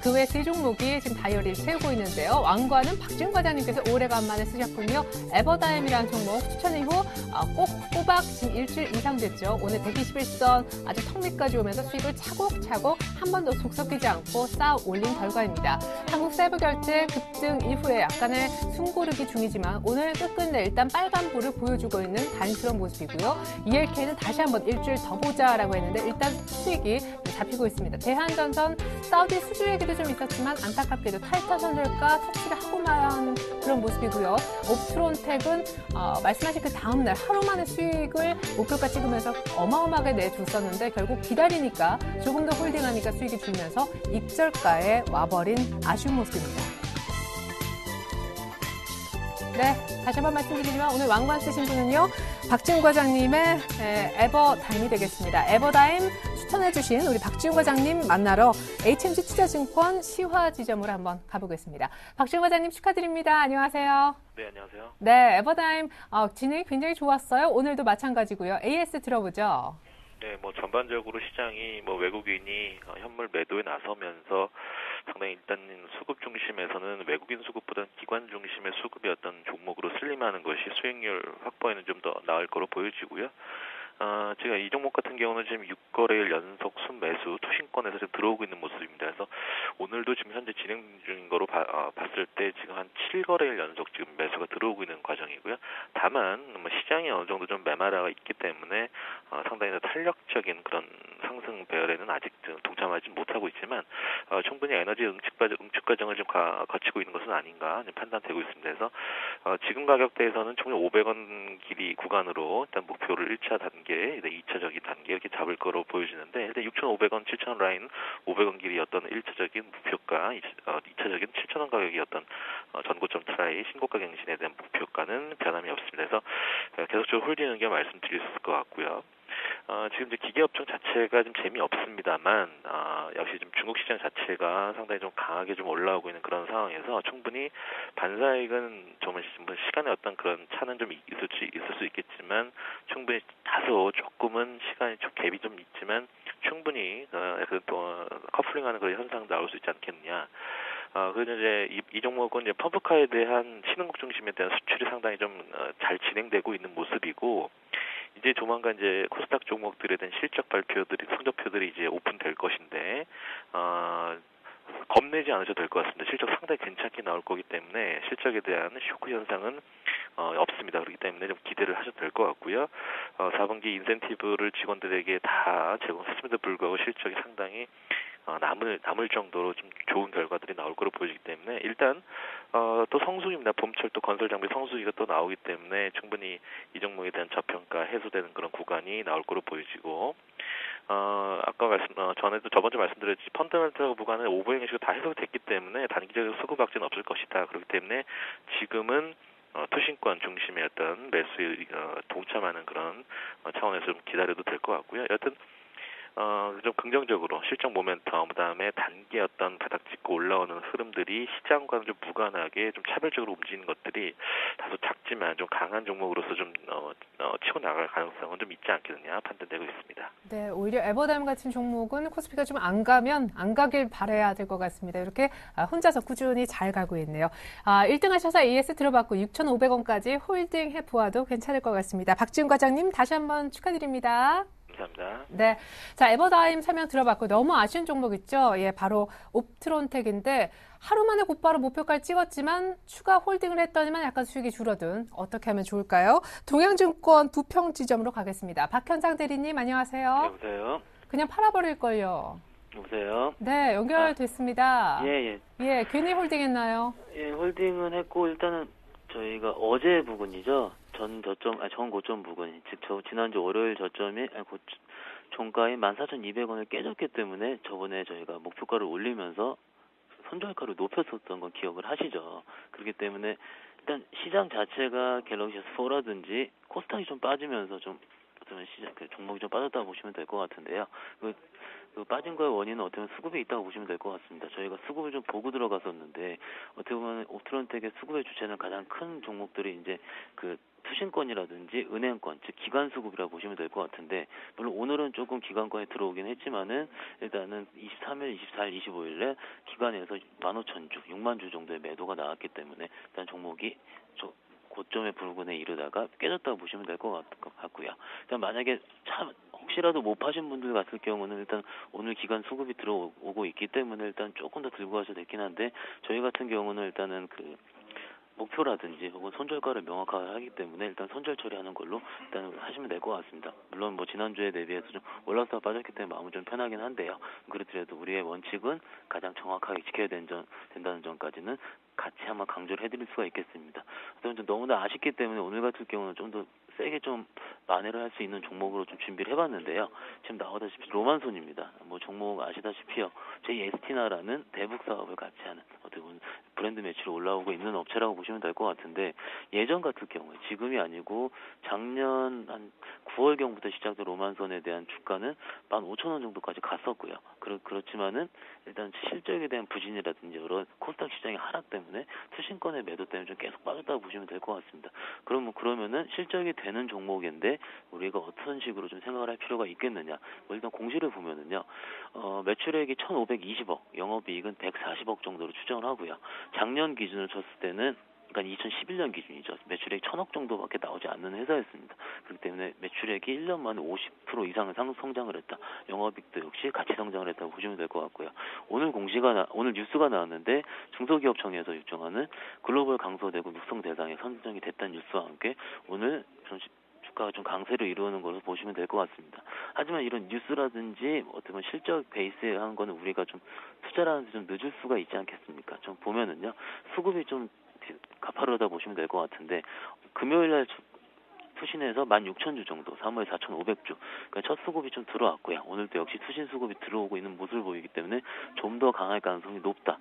그 외 세 종목이 지금 다이어리를 채우고 있는데요. 왕관은 박준 과장님께서 오래간만에 쓰셨군요. 에버다임이라는 종목 추천 이후 꼬박 지금 일주일 이상 됐죠. 오늘 121선 아주 턱 밑까지 오면서 수익을 차곡차곡 한 번도 속썩이지 않고 쌓아 올린 결과입니다. 한국세부결제 급등 이후에 약간의 숨고르기 중이지만 오늘 끝끝내 일단 빨간불을 보여주고 있는 단스러운 모습이고요. ELK는 다시 한번 일주일 더 보자라고 했는데 일단 수익이 잡히고 있습니다. 대한전선 사우디 수주 얘기도 좀 있었지만 안타깝게도 탈타 선들과 터치를 하고 만 그런 모습이고요. 옵트론텍은 말씀하신 그 다음날 하루 만에 수익을 목표가 찍으면서 어마어마하게 내줬었는데 결국 기다리니까 조금 더 홀딩하니까 수익이 줄면서 익절가에 와버린 아쉬운 모습입니다. 네, 다시 한번 말씀드리지만 오늘 왕관 쓰신 분은요. 박지훈 과장님의 에버다임이 되겠습니다. 에버다임 추천해주신 우리 박지훈 과장님 만나러 HMG 투자증권 시화 지점으로 한번 가보겠습니다. 박지훈 과장님 축하드립니다. 안녕하세요. 네, 안녕하세요. 네, 에버다임 진행이 굉장히 좋았어요. 오늘도 마찬가지고요. AS 들어보죠. 네, 뭐 전반적으로 시장이 뭐 외국인이 현물 매도에 나서면서 상당히 일단 수급 중심에서는 외국인 수급보다는 기관 중심의 수급이 어떤 종목으로 슬림하는 것이 수익률 확보에는 좀 더 나을 거로 보여지고요. 제가 이 종목 같은 경우는 지금 6거래일 연속 순매수 투신권에서 지금 들어오고 있는 모습입니다. 그래서 오늘도 지금 현재 진행 중인 거로 봤을 때 지금 한 7거래일 연속 지금 매수가 들어오고 있는 과정이고요. 다만 뭐 시장이 어느 정도 좀 메마라가 있기 때문에 상당히 탄력적인 그런 상승 배열에는 아직 동참하지 못하고 있지만 충분히 에너지 응축 과정을 좀 거치고 있는 것은 아닌가 판단되고 있습니다. 그래서 지금 가격대에서는 총 500원 길이 구간으로 일단 목표를 1차 단계, 2차적인 단계 이렇게 잡을 거로 보여지는데 일단 6,500원, 7,000원 라인 500원 길이였던 1차적인 목표가, 2차적인 7,000원 가격이었던 전고점 트라이 신고가 갱신에 대한 목표가는 변함이 없습니다. 그래서 계속적으로 홀딩하는 게 말씀드릴 수 있을 것 같고요. 지금 이제 기계업종 자체가 좀 재미없습니다만, 역시 좀 중국 시장 자체가 상당히 좀 강하게 좀 올라오고 있는 그런 상황에서 충분히 반사익은 정말 시간의 어떤 그런 차는 좀 있을 수 있겠지만, 충분히 다소 조금은 시간이 좀 갭이 좀 있지만, 충분히, 또 커플링하는 그런 현상 나올 수 있지 않겠느냐. 그래서 이제 이 종목은 이제 펌프카에 대한 신흥국 중심에 대한 수출이 상당히 좀 잘 진행되고 있는 모습이고, 이제 조만간 이제 코스닥 종목들에 대한 실적 발표들이 성적표들이 이제 오픈될 것인데 겁내지 않으셔도 될 것 같습니다. 실적 상당히 괜찮게 나올 거기 때문에 실적에 대한 쇼크 현상은 없습니다. 그렇기 때문에 좀 기대를 하셔도 될 것 같고요. 4분기 인센티브를 직원들에게 다 제공했음에도 불구하고 실적이 상당히 남을 정도로 좀 좋은 결과들이 나올 거로 보이기 때문에 일단 또 성수기입니다. 봄철 또 건설 장비 성수기가 또 나오기 때문에 충분히 이 종목에 대한 저평가 해소되는 그런 구간이 나올 거로 보여지고 아까 전에도 저번주 말씀드렸지 펀더멘털 구간은 오버행 이슈가 다 해소됐기 때문에 단기적으로 수급 악재는 없을 것이다. 그렇기 때문에 지금은 투신권 중심의 어떤 매수에 동참하는 그런 차원에서 좀 기다려도 될 것 같고요. 여하튼 좀 긍정적으로 실적 모멘텀, 그다음에 단기 어떤 바닥 짚고 올라오는 흐름들이 시장과는 좀 무관하게 좀 차별적으로 움직이는 것들이 다소 작지만 좀 강한 종목으로서 좀 치고 나갈 가능성은 좀 있지 않겠느냐 판단되고 있습니다. 네, 오히려 에버다임 같은 종목은 코스피가 좀 안 가길 바라야 될 것 같습니다. 이렇게 혼자서 꾸준히 잘 가고 있네요. 1등 하셔서 AS 들어봤고 6,500원까지 홀딩 해보아도 괜찮을 것 같습니다. 박지훈 과장님 다시 한번 축하드립니다. 감사합니다. 네. 자, 에버다임 설명 들어봤고 너무 아쉬운 종목 있죠? 예, 바로 옵트론텍인데 하루 만에 곧바로 목표가를 찍었지만 추가 홀딩을 했더니만 약간 수익이 줄어든 어떻게 하면 좋을까요? 동양증권 부평지점으로 가겠습니다. 박현상 대리님 안녕하세요. 네, 여보세요. 그냥 팔아버릴걸요. 여보세요. 네, 연결됐습니다. 예. 예, 괜히 홀딩했나요? 예, 홀딩은 했고 일단은 저희가 어제 부근이죠. 전 고점 부근, 즉 지난주 월요일 저점이 종가인 14,200원을 깨졌기 때문에 저번에 저희가 목표가를 올리면서 손절가를 높였었던 건 기억을 하시죠. 그렇기 때문에 일단 시장 자체가 갤럭시 S4라든지 코스닥이 좀 빠지면서 좀 어떤 종목이 좀 빠졌다고 보시면 될 것 같은데요. 그 빠진 거의 원인은 어떻게 보면 수급에 있다고 보시면 될 것 같습니다. 저희가 수급을 좀 보고 들어갔었는데 어떻게 보면 옵트론텍의 수급의 주체는 가장 큰 종목들이 이제 그 투신권이라든지 은행권, 즉 기관 수급이라고 보시면 될 것 같은데 물론 오늘은 조금 기관권에 들어오긴 했지만은 일단은 23일, 24일, 25일에 기관에서 15,000주, 6만 주 정도의 매도가 나왔기 때문에 일단 종목이 고점의 불근에 이르다가 깨졌다고 보시면 될 것 같고요. 일단 만약에 혹시라도 못 파신 분들 같을 경우는 일단 오늘 기간 수급이 들어오고 있기 때문에 일단 조금 더 들고 가셔도 됐긴 한데 저희 같은 경우는 일단은 그 목표라든지 혹은 손절가를 명확하게 하기 때문에 일단 손절 처리하는 걸로 일단 하시면 될 것 같습니다. 물론 뭐 지난주에 대비해서 좀 올라서 빠졌기 때문에 마음은 좀 편하긴 한데요. 그렇더라도 우리의 원칙은 가장 정확하게 지켜야 된다는 점까지는 같이 한번 강조를 해드릴 수가 있겠습니다. 좀 너무나 아쉽기 때문에 오늘 같은 경우는 좀 더 세게 좀 만회를 할 수 있는 종목으로 좀 준비를 해봤는데요. 지금 나오다시피 로만손입니다. 뭐 종목 아시다시피요. JST나라는 대북 사업을 같이 하는 어떻게 보면 브랜드 매출이 올라오고 있는 업체라고 보시면 될 것 같은데 예전 같은 경우에 지금이 아니고 작년 한 9월경부터 시작된 로만손에 대한 주가는 15,000원 정도까지 갔었고요. 그렇지만은 일단 실적에 대한 부진이라든지 여러 코스닥 시장의 하락 때문에 투신권의 매도 때문에 좀 계속 빠졌다고 보시면 될 것 같습니다. 그러면은 실적이 되는 종목인데 우리가 어떤 식으로 좀 생각을 할 필요가 있겠느냐? 일단 공시를 보면은요, 매출액이 1,520억, 영업이익은 140억 정도로 추정을 하고요. 작년 기준으로 쳤을 때는 그러니까 2011년 기준이죠. 매출액 1,000억 정도밖에 나오지 않는 회사였습니다. 그렇기 때문에 매출액이 1년 만에 50% 이상을 성장을 했다. 영업이익도 역시 같이 성장을 했다고 보시면 될 것 같고요. 오늘 뉴스가 나왔는데 중소기업청에서 유정하는 글로벌 강소대국 육성 대상에 선정이 됐다는 뉴스와 함께 오늘 주가가 좀 강세를 이루는 것으로 보시면 될 것 같습니다. 하지만 이런 뉴스라든지 어떻게 보면 실적 베이스에 한 거는 우리가 좀 투자라는데 좀 늦을 수가 있지 않겠습니까? 좀 보면은요, 수급이 좀 가파르다 보시면 될 것 같은데 금요일날 투신에서 16,000주 정도, 3월 4,500주. 그러니까 첫 수급이 좀 들어왔고요. 오늘도 역시 투신 수급이 들어오고 있는 모습을 보이기 때문에 좀 더 강할 가능성이 높다.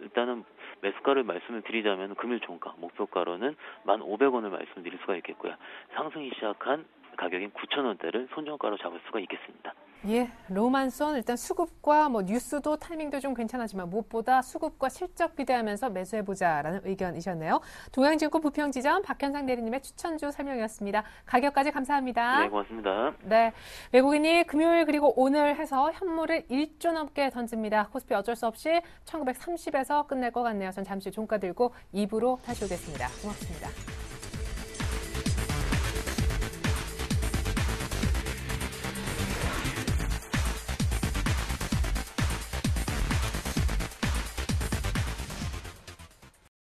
일단은 매수가를 말씀을 드리자면 금일 종가 목표가로는 1,500원을 말씀드릴 수가 있겠고요. 상승이 시작한 가격인 9,000원대를 손절가로 잡을 수가 있겠습니다. 예, 로만손 일단 수급과 뉴스도 타이밍도 좀 괜찮았지만 무엇보다 수급과 실적 비대하면서 매수해보자라는 의견이셨네요. 동양증권 부평지점 박현상 대리님의 추천주 설명이었습니다. 가격까지 감사합니다. 네, 고맙습니다. 네, 외국인이 금요일 그리고 오늘 해서 현물을 1조 넘게 던집니다. 코스피 어쩔 수 없이 1930에서 끝낼 것 같네요. 전 잠시 종가 들고 2부로 다시 오겠습니다. 고맙습니다.